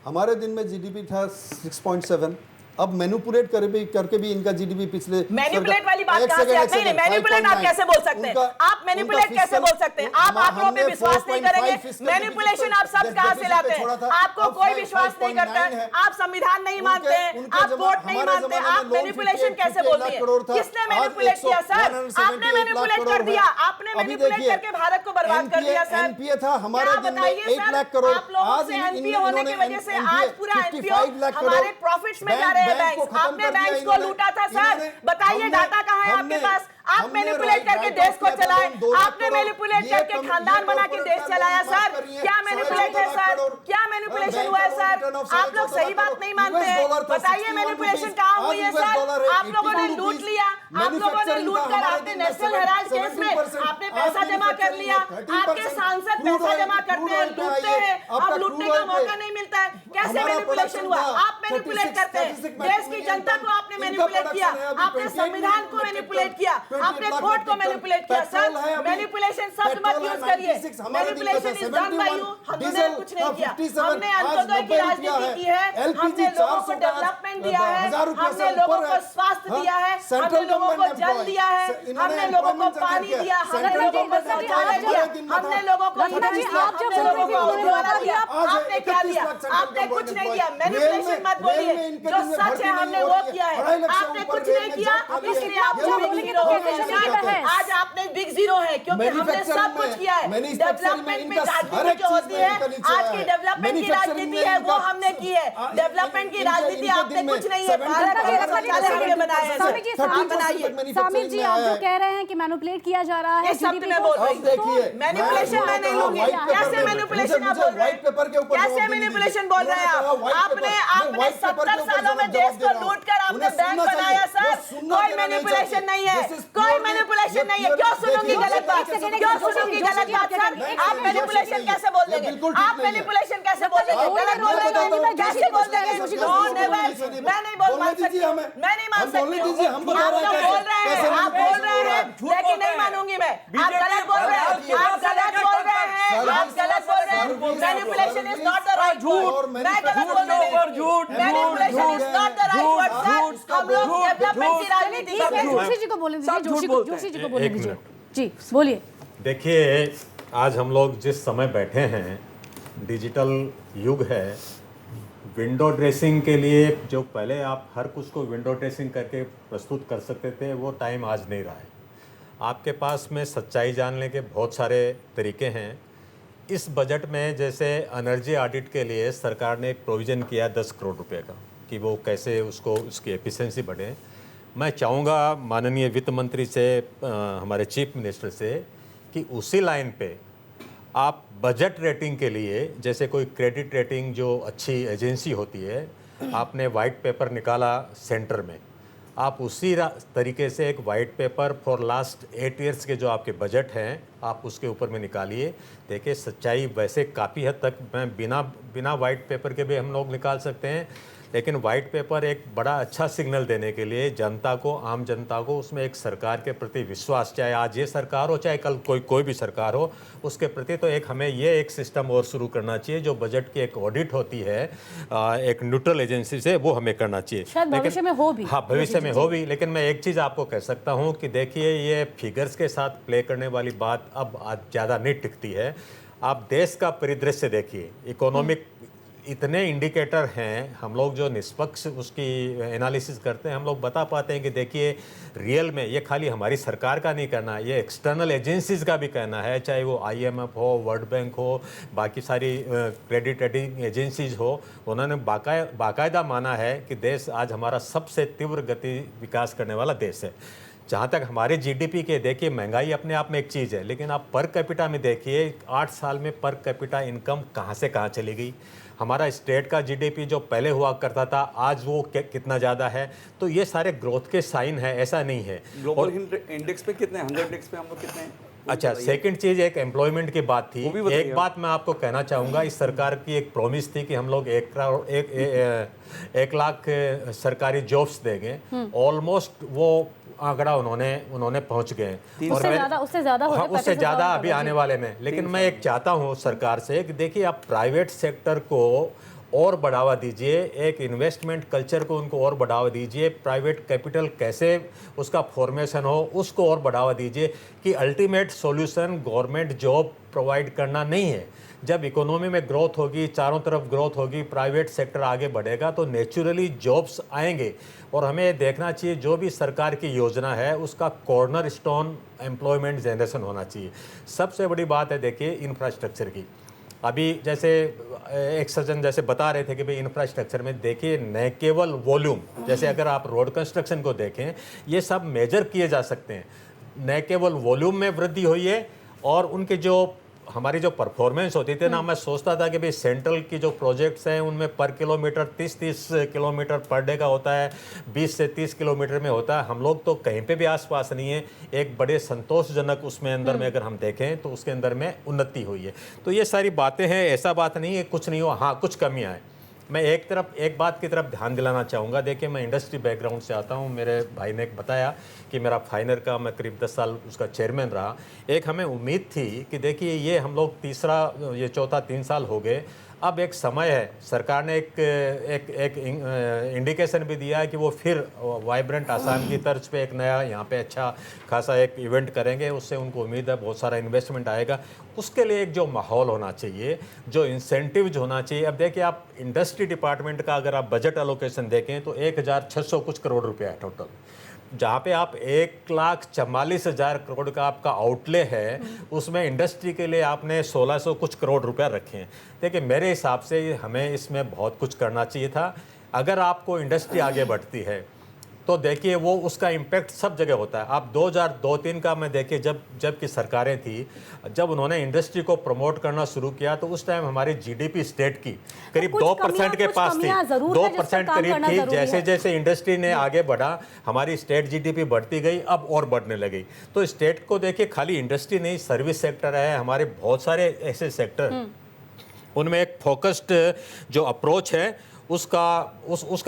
हमारे दिन में जीडीपी था 6.7, अब मैनिपुलेट करके भी इनका जीडीपी पिछले मैनिपुलेट वाली बात कहां से आती है? मैनिपुलेट आप कैसे बोल सकते हैं? आप मैनिपुलेट कैसे बोल सकते हैं? आप आंकड़ों पे विश्वास नहीं करेंगे। मैनिपुलेशन आप सब कहां से लाते हैं? आपको कोई विश्वास नहीं करता है, आप संविधान नहीं मानते हैं, आप कोर्ट नहीं मानते, आप मैनिपुलेशन कैसे बोलते हैं? किसने मैनिपुलेट किया सर? आपने मैनिपुलेट कर दिया, आपने मैनिपुलेट करके भारत को बर्बाद कर दिया सर। एनपीए था हमारे दिन में 1 लाख करोड़, आप लोगों से एनपीए होने की वजह से आज पूरा एनपीओ हमारे प्रॉफिट्स में जा रहे हैं। आपने बैंक्स को लूटा था सर, बताइए डाटा कहाँ है आपके पास? आप मैनिपुलेट करके देश को चलाए, आपने मैनिपुलेट करके खानदान बना के देश चलाया सर। क्या मैनिपुलेट है सर? क्या मैनिपुलेशन हुआ है सर? आप लोग सही बात नहीं मानते हैं, बताइए मैनिपुलेशन कहाँ हुई है सर? आप लोगों ने लूट लिया, आप लोगों ने लूट कर, आपने नेशनल हेराल्ड केस में आपने पैसा जमा कर लिया। आपके सांसद पैसा जमा करते हैं, लूटते हैं, अब लूटने का मौका नहीं मिलता है। कैसे मैनिपुलेशन हुआ? आप मैनिपुलेट करते हैं, देश की जनता को आपने मैनिपुलेट किया, आपने संविधान को मैनिपुलेट किया, आपने कोर्ट को मैनिपुलेट किया सर। मैनिपुलेशन शब्द मत यूज करिए, manipulation is done by you. हमने कुछ नहीं किया, हमने अंत्योदय की राजनीति की है, हमने लोगों को डेवलपमेंट दिया है, हमने लोगों को स्वास्थ्य दिया है, हमने लोगों को जल दिया है, हमने लोगों को पानी दिया, हमने लोगों को शौचालय दिया, हमने लोगों को गुरुद्वारा दिया। आपने क्या दिया? आपने कुछ नहीं दिया। मैनिपुलेशन मत बोलिए, जो सच है हमने वो किया है। लाख से आपने ऊपर कुछ रेल नहीं में किया, जॉब खाली है। इसलिए आप ये बिग बोलेंगे जीरो तो हो कैसे गए। चलेगा? आज आपने बिग जीरो है क्योंकि हमने सब कुछ किया है। डेवलपमेंट में राजनीति जो होती है, आज की डेवलपमेंट की राजनीति है वो हमने की है। डेवलपमेंट की राजनीति आपने कुछ नहीं है। भारत के शौचालय हमने बनाए हैं। स्वामी जी, आप बनाइए। स्वामी जी, आप जो कह रहे हैं कि मैनिपुलेट किया जा रहा है इस शब्द GDP में को, बोल रही अब देखिए, मैनिपुलेशन मैं नहीं लूंगी। कैसे मैनिपुलेशन आप बोल रहे हैं? कैसे मैनिपुलेशन बोल रहे हैं आप? आपने 70 सालों में देश को लूट कर आपने बैंक बनाया सर। कोई मैनिपुलेशन नहीं है, कोई मैनिपुलेशन नहीं है। क्यों सुनूंगी गलत बात? क्यों सुनूंगी गलत बात सर? आप मैनिपुलेशन कैसे बोल देंगे? आप मैनिपुलेशन कैसे बोल देंगे? गलत बोल रहे हो, कैसे बोल देंगे? नो नेवर, मैं नहीं बोल मान सकती हूँ, मैं नहीं मान सकती हूँ। आप लोग बोल रहे हैं, आप बोल रहे हैं, लेकिन नहीं मानूंगी मैं। आप गलत बोल रहे हैं, आप गलत बोल रहे हैं, आप गलत बोल रहे हैं। Manipulation is not the right word. मैं गलत बोल रही हूँ। Manipulation is not the right word sir. हम लोग डेवलपमेंट की राजनीति कर रहे हैं। जोशी जी को बोलने दीजिए, जोशी जी को बोलने एक दीजिए। मिनट। जी बोलिए। देखिए, आज हम लोग जिस समय बैठे हैं, डिजिटल युग है। विंडो ड्रेसिंग के लिए जो पहले आप हर कुछ को विंडो ड्रेसिंग करके प्रस्तुत कर सकते थे, वो टाइम आज नहीं रहा है। आपके पास में सच्चाई जानने के बहुत सारे तरीके हैं। इस बजट में जैसे एनर्जी ऑडिट के लिए सरकार ने एक प्रोविज़न किया 10 करोड़ रुपए का, कि वो कैसे उसको उसकी एफिशिएंसी बढ़े। मैं चाहूँगा माननीय वित्त मंत्री से, हमारे चीफ मिनिस्टर से, कि उसी लाइन पे आप बजट रेटिंग के लिए, जैसे कोई क्रेडिट रेटिंग जो अच्छी एजेंसी होती है, आपने वाइट पेपर निकाला सेंटर में, आप उसी तरीके से एक white paper for last 8 years के जो आपके बजट हैं, आप उसके ऊपर में निकालिए। देखिए, सच्चाई वैसे काफ़ी हद तक मैं बिना वाइट पेपर के भी हम लोग निकाल सकते हैं, लेकिन वाइट पेपर एक बड़ा अच्छा सिग्नल देने के लिए जनता को, आम जनता को, उसमें एक सरकार के प्रति विश्वास, चाहे आज ये सरकार हो चाहे कल कोई भी सरकार हो, उसके प्रति तो एक हमें ये एक सिस्टम और शुरू करना चाहिए जो बजट की एक ऑडिट होती है एक न्यूट्रल एजेंसी से, वो हमें करना चाहिए। शायद भविष्य में हो भी। हाँ, भविष्य में हो भी। लेकिन मैं एक चीज़ आपको कह सकता हूँ कि देखिए, ये फिगर्स के साथ प्ले करने वाली बात अब आज ज़्यादा नहीं टिकती है। आप देश का परिदृश्य देखिए, इकोनॉमिक इतने इंडिकेटर हैं, हम लोग जो निष्पक्ष उसकी एनालिसिस करते हैं, हम लोग बता पाते हैं कि देखिए, रियल में ये खाली हमारी सरकार का नहीं करना, ये एक्सटर्नल एजेंसीज का भी कहना है, चाहे वो IMF हो, वर्ल्ड बैंक हो, बाकी सारी क्रेडिट रेटिंग एजेंसीज हो, उन्होंने बाकायदा माना है कि देश आज हमारा सबसे तीव्र गति विकास करने वाला देश है। जहाँ तक हमारे GDP के, देखिए, महंगाई अपने आप में एक चीज़ है, लेकिन आप पर कैपिटा में देखिए, 8 साल में पर कैपिटा इनकम कहाँ से कहाँ चली गई। हमारा स्टेट का GDP जो पहले हुआ करता था, आज वो कितना ज़्यादा है। तो ये सारे ग्रोथ के साइन है, ऐसा नहीं है। ग्लोबल इंडेक्स पे कितने, 100 इंडेक्स पे हम लोग कितने हैं? अच्छा, सेकंड चीज़ एक एम्प्लॉयमेंट की बात थी। एक बात मैं आपको कहना चाहूँगा, इस सरकार की एक प्रॉमिस थी कि हम लोग 1 लाख सरकारी जॉब्स देंगे। ऑलमोस्ट वो आंकड़ा उन्होंने पहुंच गए, उससे ज़्यादा अभी आने वाले में। लेकिन मैं एक चाहता हूं सरकार से कि देखिए, आप प्राइवेट सेक्टर को और बढ़ावा दीजिए, एक इन्वेस्टमेंट कल्चर को उनको और बढ़ावा दीजिए, प्राइवेट कैपिटल कैसे उसका फॉर्मेशन हो उसको और बढ़ावा दीजिए, कि ultimate solution government job provide करना नहीं है। जब इकोनॉमी में ग्रोथ होगी, चारों तरफ ग्रोथ होगी, प्राइवेट सेक्टर आगे बढ़ेगा, तो नेचुरली जॉब्स आएंगे। और हमें देखना चाहिए जो भी सरकार की योजना है उसका कॉर्नर स्टोन एम्प्लॉयमेंट जनरेशन होना चाहिए। सबसे बड़ी बात है, देखिए, इंफ्रास्ट्रक्चर की। अभी जैसे एक सज्जन जैसे बता रहे थे कि भाई इंफ्रास्ट्रक्चर में देखिए, न केवल वॉल्यूम, जैसे अगर आप रोड कंस्ट्रक्शन को देखें, ये सब मेजर किए जा सकते हैं। न केवल वॉल्यूम में वृद्धि हुई है, और उनके जो हमारी जो परफॉर्मेंस होती थी ना, मैं सोचता था कि भाई सेंट्रल की जो प्रोजेक्ट्स हैं उनमें पर किलोमीटर 30 किलोमीटर पर डे का होता है, 20 से 30 किलोमीटर में होता है। हम लोग तो कहीं पे भी आसपास नहीं है। एक बड़े संतोषजनक उसमें अंदर में अगर हम देखें तो उसके अंदर में उन्नति हुई है। तो ये सारी बातें हैं, ऐसा बात नहीं है कुछ नहीं हुआ, हाँ कुछ कमियाँ हैं। मैं एक बात की तरफ ध्यान दिलाना चाहूँगा। देखिए, मैं इंडस्ट्री बैकग्राउंड से आता हूँ। मेरे भाई ने बताया कि मेरा फाइनर का मैं करीब 10 साल उसका चेयरमैन रहा। एक हमें उम्मीद थी कि देखिए, ये हम लोग चौथा 3 साल हो गए, अब एक समय है, सरकार ने एक इंडिकेशन भी दिया है कि वो फिर वाइब्रेंट आसाम की तर्ज पे एक नया यहाँ पे अच्छा खासा एक इवेंट करेंगे। उससे उनको उम्मीद है बहुत सारा इन्वेस्टमेंट आएगा। उसके लिए एक जो माहौल होना चाहिए, जो इंसेंटिव्स होना चाहिए। अब देखिए, आप इंडस्ट्री डिपार्टमेंट का अगर आप बजट एलोकेशन देखें तो 1600 कुछ करोड़ रुपया है टोटल, जहाँ पे आप 1,44,000 करोड़ का आपका आउटले है, उसमें इंडस्ट्री के लिए आपने 1600 कुछ करोड़ रुपया रखे हैं। देखिए, मेरे हिसाब से हमें इसमें बहुत कुछ करना चाहिए था। अगर आपको इंडस्ट्री आगे बढ़ती है तो देखिए वो उसका इम्पैक्ट सब जगह होता है। आप 2002-03 का मैं देखिए, जब की सरकारें थी, जब उन्होंने इंडस्ट्री को प्रमोट करना शुरू किया तो उस टाइम हमारी जीडीपी स्टेट की करीब 2% के पास थी, 2% करीब थी। जैसे जैसे इंडस्ट्री ने आगे बढ़ा, हमारी स्टेट जीडीपी बढ़ती गई, अब और बढ़ने लगी। तो स्टेट को देखिए, खाली इंडस्ट्री नहीं, सर्विस सेक्टर है, हमारे बहुत सारे ऐसे सेक्टर, उनमें एक फोकस्ड जो अप्रोच है उसका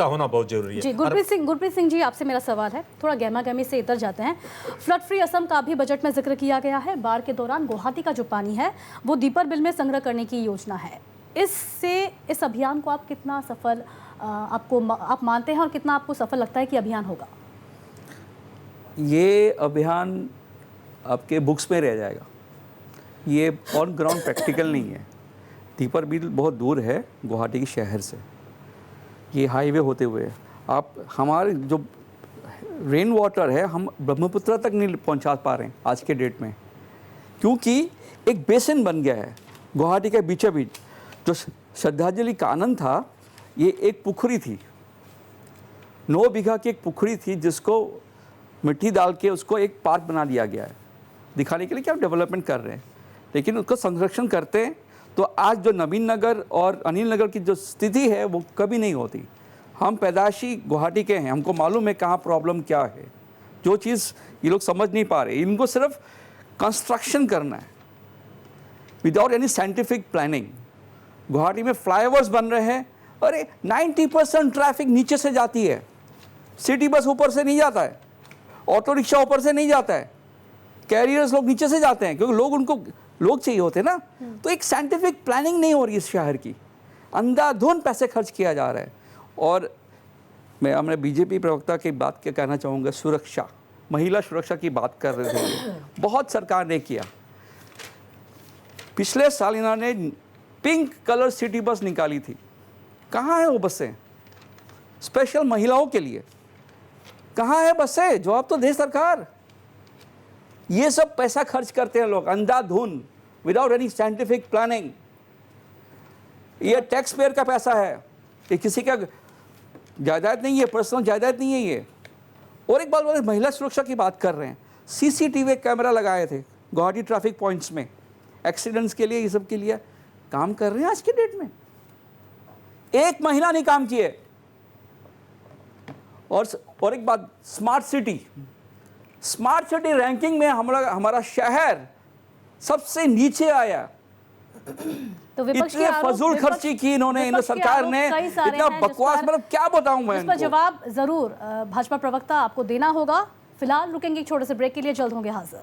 होना बहुत जरूरी है। जी, गुरप्रीत सिंह जी, आपसे मेरा सवाल है, थोड़ा गहमा गहमी से इधर जाते हैं। फ्लड फ्री असम का भी बजट में जिक्र किया गया है। बाढ़ के दौरान गुवाहाटी का जो पानी है वो दीपर बिल में संग्रह करने की योजना है। इस अभियान को आप कितना सफल आप मानते हैं और कितना आपको सफल लगता है कि अभियान होगा? ये अभियान आपके बुक्स में रह जाएगा, ये ऑन ग्राउंड प्रैक्टिकल नहीं है। दीपर बिल बहुत दूर है गुवाहाटी के शहर से, ये हाईवे होते हुए आप हमारे जो रेन वाटर है हम ब्रह्मपुत्र तक नहीं पहुंचा पा रहे हैं आज के डेट में, क्योंकि एक बेसिन बन गया है गुवाहाटी के बीचों बीच। जो श्रद्धांजलि कानन था, ये एक पुखरी थी, 9 बीघा की एक पुखरी थी, जिसको मिट्टी डाल के उसको एक पार्क बना दिया गया है, दिखाने के लिए कि आप डेवलपमेंट कर रहे हैं। लेकिन उसको संरक्षण करते हैं तो आज जो नवीन नगर और अनिल नगर की जो स्थिति है वो कभी नहीं होती। हम पैदाशी गुवाहाटी के हैं, हमको मालूम है कहाँ प्रॉब्लम क्या है। जो चीज़ ये लोग समझ नहीं पा रहे, इनको सिर्फ कंस्ट्रक्शन करना है without any scientific planning. Guwahati में फ्लाईओवर्स बन रहे हैं, अरे 90% ट्रैफिक नीचे से जाती है, सिटी बस ऊपर से नहीं जाता है, ऑटो रिक्शा ऊपर से नहीं जाता है, कैरियर्स लोग नीचे से जाते हैं क्योंकि लोग चाहिए होते हैं ना। तो एक साइंटिफिक प्लानिंग नहीं हो रही इस शहर की, अंधाधुंध पैसे खर्च किया जा रहा है। और मैं अपने बीजेपी प्रवक्ता की बात क्या कहना चाहूँगा, सुरक्षा, महिला सुरक्षा की बात कर रहे थे, बहुत सरकार ने किया। पिछले साल इन्होंने पिंक कलर सिटी बस निकाली थी, कहाँ है वो बसें स्पेशल महिलाओं के लिए? कहाँ है बसें? जवाब तो दे सरकार। ये सब पैसा खर्च करते हैं लोग अंधाधुंध, विदाउट एनी साइंटिफिक प्लानिंग। ये टैक्स पेयर का पैसा है, ये किसी का जायदाद नहीं है, पर्सनल जायदाद नहीं है ये। और एक बात बोले, महिला सुरक्षा की बात कर रहे हैं, सीसीटीवी कैमरा लगाए थे गुवाहाटी ट्रैफिक पॉइंट्स में, एक्सीडेंट्स के लिए, ये सब के लिए काम कर रहे हैं आज की डेट में। एक महिला नहीं काम किए। और एक बात, स्मार्ट सिटी रैंकिंग में हमारा शहर सबसे नीचे आया। तो इतने फजूल खर्ची की इन्होंने सरकार ने, इतना बकवास, मतलब क्या बताऊं मैं। इस पर जवाब जरूर भाजपा प्रवक्ता आपको देना होगा। फिलहाल रुकेंगे एक छोटे से ब्रेक के लिए, जल्द होंगे हाजिर।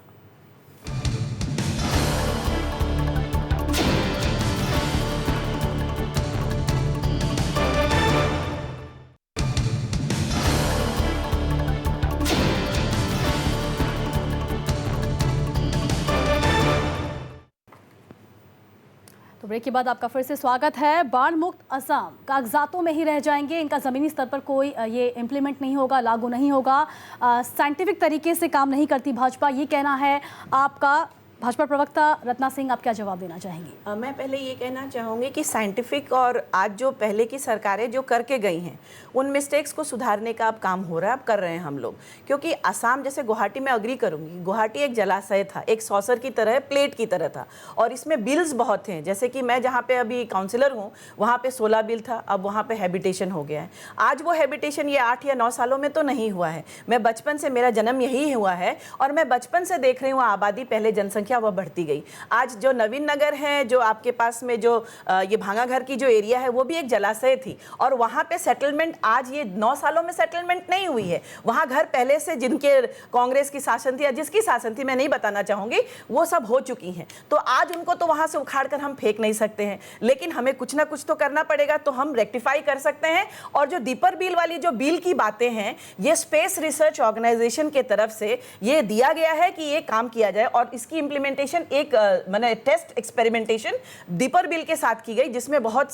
तो ब्रेक के बाद आपका फिर से स्वागत है। बाढ़ मुक्त असम कागजातों में ही रह जाएंगे, इनका ज़मीनी स्तर पर कोई ये इम्प्लीमेंट नहीं होगा, लागू नहीं होगा, साइंटिफिक तरीके से काम नहीं करती भाजपा, ये कहना है आपका। भाजपा प्रवक्ता रत्ना सिंह, आप क्या जवाब देना चाहेंगी? मैं पहले ये कहना चाहूँगी कि साइंटिफिक और आज जो पहले की सरकारें जो करके गई हैं उन मिस्टेक्स को सुधारने का अब काम हो रहा है, अब कर रहे हैं हम लोग। क्योंकि असम, जैसे गुवाहाटी में अग्री करूँगी, गुवाहाटी एक जलाशय था, एक सॉसर की तरह, प्लेट की तरह था, और इसमें बिल्स बहुत थे। जैसे कि मैं जहाँ पे अभी काउंसिलर हूँ वहाँ पे 16 बिल था, अब वहाँ पे हैबिटेशन हो गया है। आज वो हैबिटेशन ये 8 या 9 सालों में तो नहीं हुआ है। मैं बचपन से, मेरा जन्म यही हुआ है और मैं बचपन से देख रही हूँ आबादी पहले जनसंख्या संख्या वह बढ़ती गई। आज जो नवीन नगर है, जो आपके पास में जो ये भांगाघर की जो एरिया है, वो भी एक जलाशय थी और वहाँ पे सेटलमेंट आज ये 9 सालों में सेटलमेंट नहीं हुई है। वहाँ घर पहले से जिनके कांग्रेस की शासन थी या जिसकी शासन थी मैं नहीं बताना चाहूँगी, वो सब हो चुकी हैं। तो आज उनको तो वहाँ से उखाड़ कर हम फेंक नहीं सकते हैं, लेकिन हमें कुछ ना कुछ तो करना पड़ेगा, तो हम रेक्टिफाई कर सकते हैं। और जो दीपर बिल वाली जो बिल की बातें हैं, ये स्पेस रिसर्च ऑर्गेनाइजेशन के तरफ से ये दिया गया है कि ये काम किया जाए और इसकी इंप्लीमेंटेशन एक माने टेस्ट एक्सपेरिमेंटेशन दीपर बिल के साथ की गई, जिसमें बहुत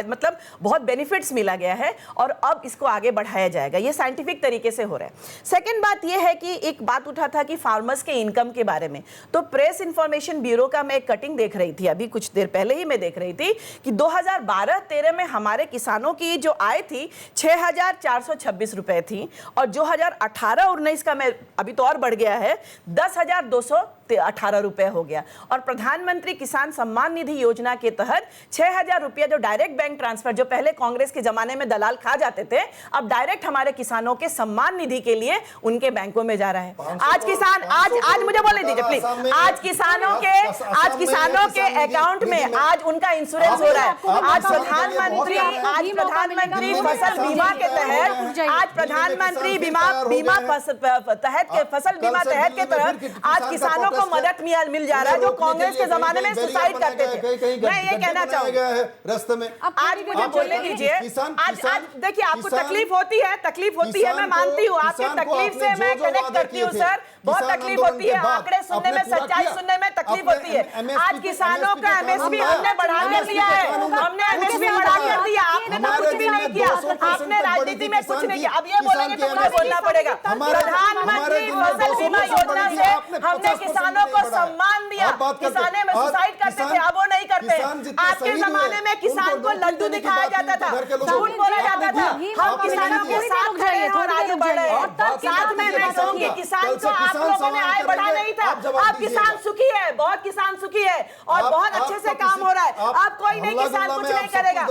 मतलब बहुत बेनिफिट्स मिला गया है और अब इसको आगे बढ़ाया जाएगा। ये साइंटिफिक तरीके से हो रहा है। सेकंड बात ये है कि एक बात उठा था कि फार्मर्स के इनकम के बारे में, तो प्रेस इंफॉर्मेशन ब्यूरो का मैं एक कटिंग देख रही थी, अभी कुछ देर पहले ही मैं देख रही थी कि 2012-13 में हमारे किसानों की जो आय थी 6,426 रुपए थी और 2018-19 का मैं अभी तो और बढ़ गया है 10,218 रुपए हो गया। और प्रधानमंत्री किसान सम्मान निधि योजना के तहत 6,000 रुपया जो डायरेक्ट बैंक ट्रांसफर, जो पहले कांग्रेस के जमाने में दलाल खा जाते थे, अब डायरेक्ट हमारे किसानों के सम्मान निधि के लिए उनके बैंकों में जा रहा है। आज किसान आज मुझे बोलने दीजिए प्लीज, आज किसानों के अकाउंट में आज उनका इंश्योरेंस हो रहा है। आज प्रधानमंत्री फसल बीमा के तहत, आज प्रधानमंत्री बीमा फसल बीमा तहत के तहत आज किसानों को मदद मिल जा रहा है, जो कांग्रेस के जमाने में सुसाइड करते थे। मैं ये कहना चाहूंगी रास्ते में, आज मुझे बोलने दीजिए। आज देखिए, आपको तकलीफ होती है, मैं मानती हूँ, आपकी तकलीफ से मैं कनेक्ट करती हूँ सर, बहुत तकलीफ होती है, आंकड़े सुनने में, सच्चाई सुनने में तकलीफ होती है। आज किसानों का एमएसपी हमने बढ़ा कर दिया है, हमने एमएसपी बढ़ा कर दिया, आपने तो कुछ भी नहीं किया, आपने राजनीति में कुछ नहीं किया। अब ये बोलेंगे तो मुझे बोलना पड़ेगा। प्रधानमंत्री फसल बीमा योजना से हमने किसानों को सम्मान दिया, किसाने में सुसाइड करते थे, अब वो नहीं करते। आपके जमाने में किसान को लड्डू दिखाया जाता था, झूठ बोला जाता था, हम किसानों के साथ खड़े हैं और आगे बढ़ रहे हैं। साथ में मैं कहूंगी, किसान को आप लोगों ने आय बढ़ा नहीं था, अब किसान सुखी है, बहुत किसान सुखी है और बहुत अच्छे से काम हो रहा है। अब कोई नहीं, किसान कुछ नहीं करेगा।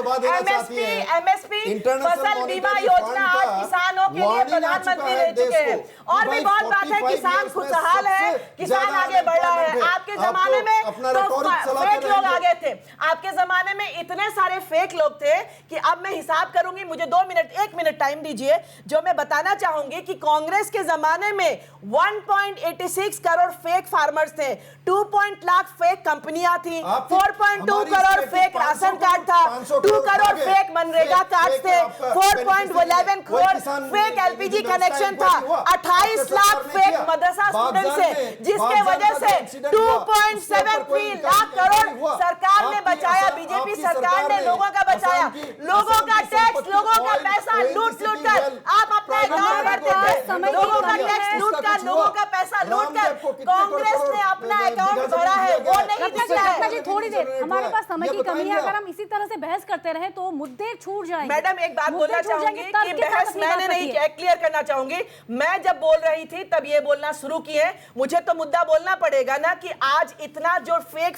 एमएसपी फसल बीमा योजना आज किसानों के लिए प्रधानमंत्री ले चुके हैं। और भी बहुत बात है, किसान खुशहाल है, किसान आगे बढ़ रहा है। आपके जमाने में तो फेक लोग आगे थे, आपके जमाने में इतने सारे फेक लोग थे कि अब मैं हिसाब करूंगी, मुझे 1 मिनट टाइम दीजिए, जो मैं बताना चाहूंगी कि कांग्रेस के जमाने में 1.86 करोड़ फेक फार्मर्स थे, 2 लाख फेक कंपनियां थी, 4.2 करोड़ फेक राशन कार्ड था, 2 करोड़ फेक मनरेगा कार्ड थे, 4.11 करोड़ फेक एलपीजी कनेक्शन था, 28 लाख फेक मदरसा स्टूडेंट्स है, जिसके वजह से 2.73 लाख करोड़ सरकार ने बचाया, बीजेपी सरकार ने लोगों का बचाया। लोगों का टैक्स, लोगों का पैसा लूट कर आप अपने अकाउंट करते थे, लोगों का टैक्स लूट कर, लोगों का पैसा लूट कर कांग्रेस ने अपना अकाउंट भरा है, वो नहीं दिखता है। जी थोड़ी देर, हमारे पास समय की कमी है, अगर हम इसी तरह से बहस करते रहे तो मुद्दे छूट जाएंगे। मैडम एक बात बोलना चाहूंगी कि बहस मैंने नहीं किया, क्लियर करना चाहूंगी, मैं जब बोल रही थी तब ये बोलना शुरू किए, मुझे तो मुद्दा बोलना पड़ेगा ना कि आज इतना जो फेक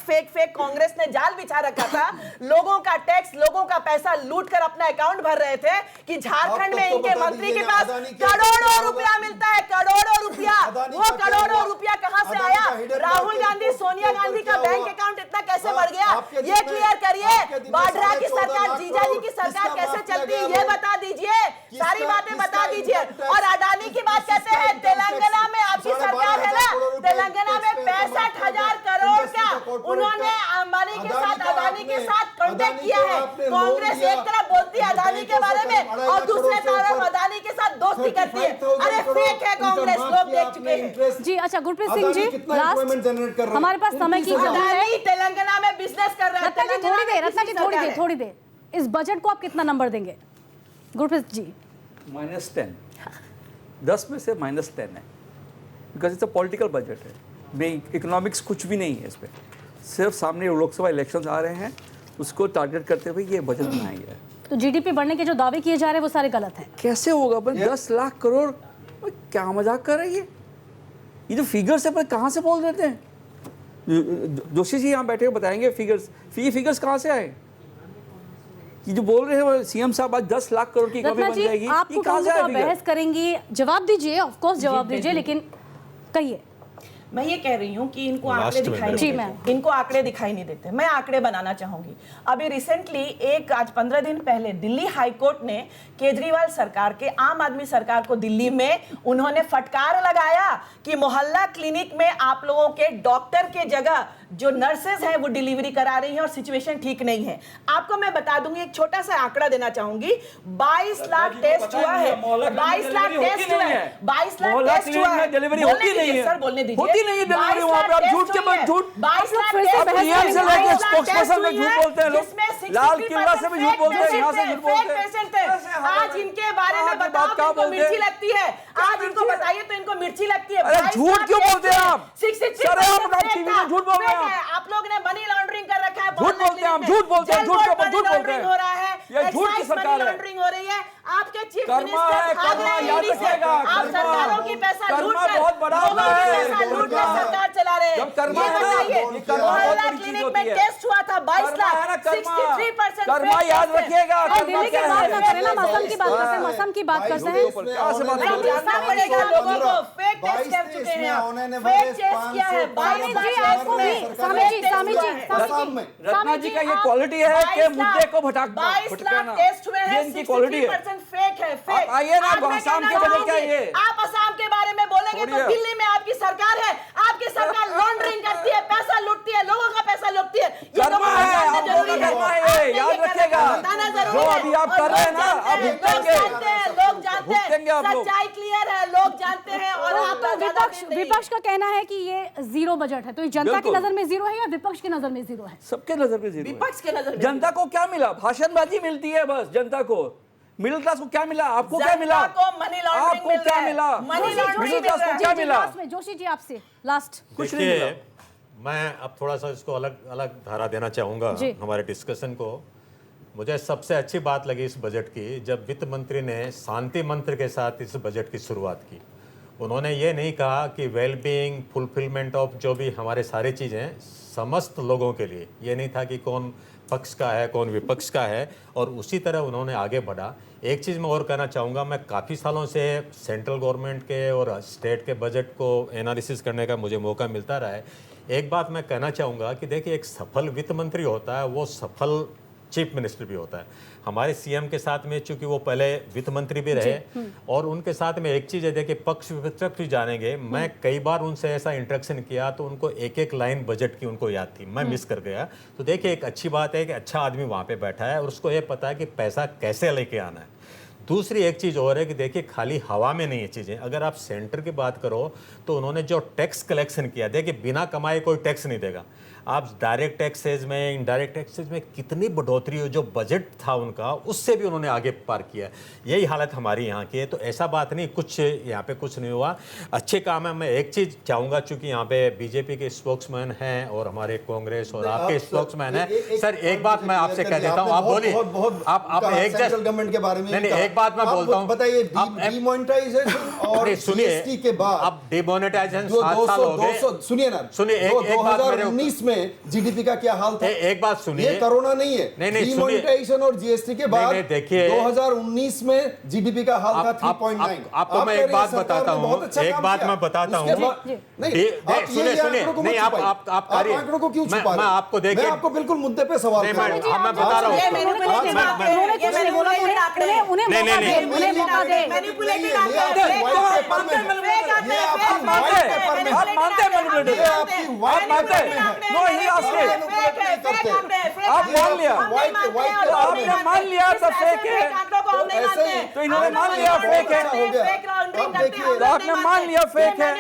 कांग्रेस ने जाल बिछा रखा था, लोगों का टैक्स, लोगों का पैसा लूट कर अपना अकाउंट भर रहे थे कि झारखंड में इनके मंत्री के पास करोड़ों रुपया मिलता है, करोड़ों रुपया। वो करोड़ों रुपया कहां से आया? राहुल गांधी, सोनिया गांधी का बैंक अकाउंट इतना कैसे बढ़ गया, ये क्लियर करिए। वाड्रा की सरकार, जीजाजी की सरकार कैसे चलती है, ये बता दीजिए, सारी बातें बता दीजिए। और अडानी की बात कहते हैं, तेलंगाना में आपकी सरकार है ना, तेलंगाना में 65,000 करोड़ का उन्होंने अंबानी के साथ, अडानी के साथ कॉन्टेक्ट किया है। कांग्रेस एक तरफ बोलती है अडानी के बारे में और दूसरे तरफ अडानी के साथ दोस्ती करती है। अरे फेक है कांग्रेस, लोग देख चुके हैं। जी अच्छा, गुरप्रीत सिंह जी, लास्ट हमारे पास समय की कमी है। तेलंगाना में बिजनेस कर रहा है। थोड़ी देर, इस बजट को आप कितना नंबर देंगे गुरप्रीत जी? -10, 10 में से -10 है, because it's a political budget है, इकोनॉमिक्स कुछ भी नहीं है इस पर, सिर्फ सामने लोकसभा इलेक्शंस आ रहे हैं, उसको टारगेट करते हुए ये बजट बनाया गया है। तो जीडीपी बढ़ने के जो दावे किए जा रहे हैं वो सारे गलत हैं। कैसे होगा? 10 लाख करोड़, क्या मजाक कर रही है? ये जो फिगर्स है पर कहाँ से बोल देते हैं? जोशी जी यहाँ बैठे हुए बताएंगे फिगर्स, ये फिगर्स कहाँ से आए? ये जो बोल रहे हैं सीएम साहब आज 10 लाख करोड़ की इकोनॉमी बन जाएगी, आपको कहाँ से बहस करेंगी? जवाब दीजिए, ऑफ कोर्स जवाब दीजिए, लेकिन कहिए। मैं ये कह रही हूँ कि इनको आंकड़े Last में दिखाई जी, नहीं मैम। देते, इनको आंकड़े दिखाई नहीं देते। मैं आंकड़े बनाना चाहूंगी। अभी रिसेंटली आज 15 दिन पहले दिल्ली हाई कोर्ट ने केजरीवाल सरकार के, आम आदमी सरकार को दिल्ली में उन्होंने फटकार लगाया कि मोहल्ला क्लिनिक में आप लोगों के डॉक्टर के जगह जो नर्सेज हैं वो डिलीवरी करा रही हैं और सिचुएशन ठीक नहीं है। आपको मैं बता दूंगी, एक छोटा सा आंकड़ा देना चाहूंगी। 22 लाख टेस्ट हुआ है, 22 लाख टेस्ट हुआ है, 22 लाख टेस्ट हुआ है। डिलीवरी होती नहीं है सर, बोलने दीजिए। होती नहीं है डिलीवरी वहां पे। आप झूठ के बाद झूठ 22 लाख आप रियाल से लेके स्पोक्सपर्सन में झूठ बोलते हैं लोग, जिसमें लाल किला से भी झूठ बोलते हैं, यहाँ से झूठ बोलते हैं। पेशेंट है। आज इनके बारे में बताओ कि इनको मिर्ची लगती है। आज इनको बताइए तो इनको मिर्ची लगती है। अरे झूठ क्यों बोलते हैं आप? 63% सर, आप टीवी में झूठ बोल रहे हैं। आप लोग ने मनी लॉन्ड्रिंग कर रखा है। झूठ बोलते हैं, हम झूठ बोलते हैं, झूठ के ऊपर झूठ बोलते हैं। हो रहा है, ये झूठ की सरकार है। लॉन्ड्रिंग हो रही है। आपके चीफ कर्मा मिनिस्टर है, भाग कर्मा, रहे हैं याद ईडी से। रखिएगा, आप कर्मा। सरकारों की पैसा कर्मा लूट कर, बहुत बड़ा लोगों की है। पैसा लूट कर सरकार चला रहे हैं। जब कर्मा ये है ना, बताइए, ये कर्मा बहुत मोहल्ला बड़ी चीज क्लिनिक होती में है। टेस्ट हुआ था 22 कर्मा है ना, लाख, कर्मा। 63% कर्मा याद रखिएगा, और कर्मा दिल्ली की क्या बात है? ना करें ना, मौसम की बात करते हैं, मौसम की बात करते हैं। क्या से बात नहीं, जानना पड़ेगा लोगों को। फेक टेस्ट कर चुके हैं आप। फेक टेस्ट किया है। 22 जी, लाख आपको भी, स्वामी जी, स्वामी जी, आसाम में। रत्ना जी का ये क्वालिटी है कि मुद्दे को 22 भटकाना, लाख टेस्ट हुए ये हैं, इनकी क्वालिटी है। 63% फेक है, फेक। आप आइए ना, आज मैं असम कहना के बदल चाहूंगी, के आइए। आप असम के बारे में बोलेंगे तो छोड़िए। दिल्ली में आपकी सरकार है। आपकी सरकार लॉन्ड्रिंग करती है, पैसा लूटती है, लोगों का पैसा लूटती है। ये कर्मा लोगों को है, जानना आप लोगों जरूरी का है। कर्मा है, आपने याद ये रखिएगा। बताना जरूरी जो है। अभी आप और कर रहे हैं लोग ना, जानते आप हैं, भुगतेंगे। लोग जानते हैं, लोग जानते हैं। भुगतेंगे आप लोग। सच्चाई क्लियर है, लोग जानते हैं। और आप तो विपक्ष का कहना है कि ये जीरो बजट है, तो ये जनता की बिल्कुल। नजर में जीरो है या विपक्ष की नजर में जीरो है? सबके नजर में जीरो है। विपक्ष के नजर में जनता को क्या मिला? भाषणबाजी मिलती है बस जनता को। मिडिल क्लास को क्या मिला? आपको क्या मिला? जनता को मनी लॉन्ड्रिंग आपको मिल क्या रहा है। मिला? मनी लॉन्ड्रिंग मिडिल मिल क्लास रहा को है। क्या मिला? लास्ट में जोशी जी आपसे लास्ट कुछ नहीं मिला। देखिए, मैं अब थोड़ा सा इसको अलग अलग धारा देना चाहूँगा जी। हमारे डिस्कशन को। मुझे सबसे अच्छी बात लगी इस बजट की जब वित्त मंत्री ने शांति मंत्र के साथ इस बजट की शुरुआत की। उन्होंने ये नहीं कहा कि वेलबींग, फुलफिलमेंट ऑफ जो भी हमारे सारी चीज़ें समस्त लोगों के लिए, ये नहीं था कि कौन पक्ष का है कौन विपक्ष का है, और उसी तरह उन्होंने आगे बढ़ा। एक चीज़ मैं और कहना चाहूँगा, मैं काफ़ी सालों से सेंट्रल गवर्नमेंट के और स्टेट के बजट को एनालिसिस करने का मुझे मौका मिलता रहा है। एक बात मैं कहना चाहूँगा कि देखिए, एक सफल वित्त मंत्री होता है वो सफल चीफ मिनिस्टर भी होता है। हमारे सीएम के साथ में चूंकि वो पहले वित्त मंत्री भी रहे, और उनके साथ में एक चीज़ है, देखिए पक्ष विपक्ष भी जानेंगे। मैं कई बार उनसे ऐसा इंटरेक्शन किया तो उनको एक एक लाइन बजट की उनको याद थी, मैं मिस कर गया। तो देखिए, एक अच्छी बात है कि अच्छा आदमी वहाँ पे बैठा है और उसको ये पता है कि पैसा कैसे लेके आना है। दूसरी एक चीज़ और है कि देखिए, खाली हवा में नहीं है चीज़ें। अगर आप सेंटर की बात करो तो उन्होंने जो टैक्स कलेक्शन किया, देखिए बिना कमाए कोई टैक्स नहीं देगा। आप डायरेक्ट टैक्सेज में, इनडायरेक्ट टैक्सेज में कितनी बढ़ोतरी हो, जो बजट था उनका उससे भी उन्होंने आगे पार किया। यही हालत हमारी यहाँ की है। तो ऐसा बात नहीं कुछ यहाँ पे कुछ नहीं हुआ, अच्छे काम है। मैं एक चीज़ चाहूँगा, चूँकि यहाँ पे बीजेपी के स्पोक्समैन हैं और हमारे कांग्रेस और आपके स्पोक्समैन हैं। सर एक बात मैं आपसे कह देता हूँ, आप बोलिए। आप एक गवर्नमेंट के बारे में नहीं, एक बात मैं बोलता हूँ, बताइए, डीमोनेटाइजेशन और सुनिए, जीएसटी के बाद अब डिमोनेटाइजेशन जो 7 साल हो गए। सुनिए ना, सुनिए, एक बात मेरे 2019 में जीडीपी का क्या हाल था? एक बात सुनिए, ये कोरोना नहीं है। नहीं, सुनिए। डिमोनेटाइजेशन और जीएसटी के बाद नहीं, देखिए, 2019 में जीडीपी का हाल था 3.9। आपको मैं एक बात बताता हूँ, एक बात मैं बताता हूँ। सुनिए, आप आंकड़ों को क्यों छुपा रहे हैं? मैं आपको देखिए, मैं आपको बिल्कुल मुद्दे पे सवाल कर रहा हूं। मैं बता रहा हूँ। आप मान लिया, आपने मान लिया तो फेक है, तो इन्होंने मान लिया फेक है, तो आपने मान लिया फेक है,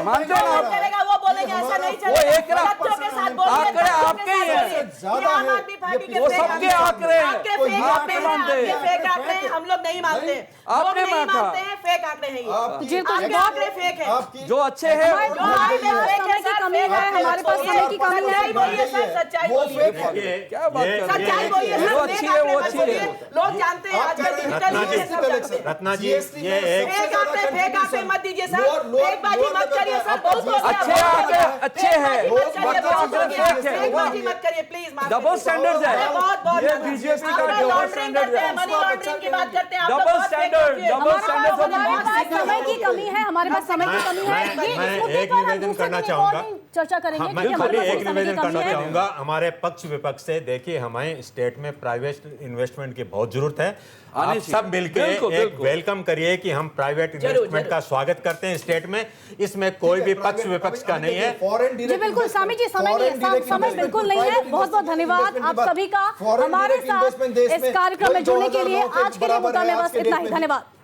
मानते हो आप? वो बोलेंगे ऐसा नहीं वो एक चलेगा, तथ्यों के साथ बोलिए, आंकड़े तथ्यों आपके के ही साथ हैं। बोलिए। ये आम आदमी पार्टी के वो फेक सबके आंकड़े हैं। आंकड़े आपके फेक आंकड़े हैं, मानते हैं। आपके फेक आंकड़े हैं, हम लोग नहीं मानते हैं। लोग आपने नहीं माना। मानते हैं, फेक आंकड़े हैं ये। जी, तो आपके आंकड़े फेक है। जो अच्छे हैं जो आंकड़े फेक है, समय की कमी है, हमारे पास समय की कमी है। सच्चाई बोलिए सर, सच्चाई वो बोलिए। फेक है। क्या बात कर रहे सच्चाई हैं? बोलिए जो सर, अच्छी फेक है आंकड़े वो मत अच्छी बोलिए। है। लोग जानते हैं, आजकल डिजिटल युग है, सब जानते हैं। रत्ना जी, GST ये में एक फेक आंकड़े फेक आंकड़े मत दीजिए सर, फेकबाजी मत करिए सर, बहुत हो गया, अच्छे आंकड़े अच्छे हैं, फेकबाजी मत करिए प्लीज। डबल स्टैंडर्ड्स है, बहुत ये बीजेपी का डबल स्टैंडर्ड है, मनी लॉन्ड्रिंग की बात करते हैं, डबल स्टैंडर्ड, डबल स्टैंडर्ड हमारे पास समय की कमी है, हमारे पास समय की कमी है। मैं इस मुद्दे एक पर हम निवेदन दूसरे करना दिन चाहूंगा। और चर्चा करेंगे मैं क्योंकि हमारे खाली पास एक समय की निवेदन कमी करना है। चाहूंगा हमारे पक्ष विपक्ष से। देखिए, हमें स्टेट में प्राइवेट इन्वेस्टमेंट की बहुत जरूरत है। आने आप चाहिए। सब मिलकर बिल्कुल, एक बिल्कुल। वेलकम करिए कि हम प्राइवेट जरूर, इन्वेस्टमेंट का स्वागत करते हैं स्टेट में। इसमें कोई भी पक्ष विपक्ष का नहीं है। जी बिल्कुल स्वामी जी, समय बिल्कुल नहीं है। बहुत बहुत धन्यवाद आप सभी का हमारे साथ इस कार्यक्रम में जुड़ने के लिए। आज के लिए मुद्दा में बस इतना ही, धन्यवाद।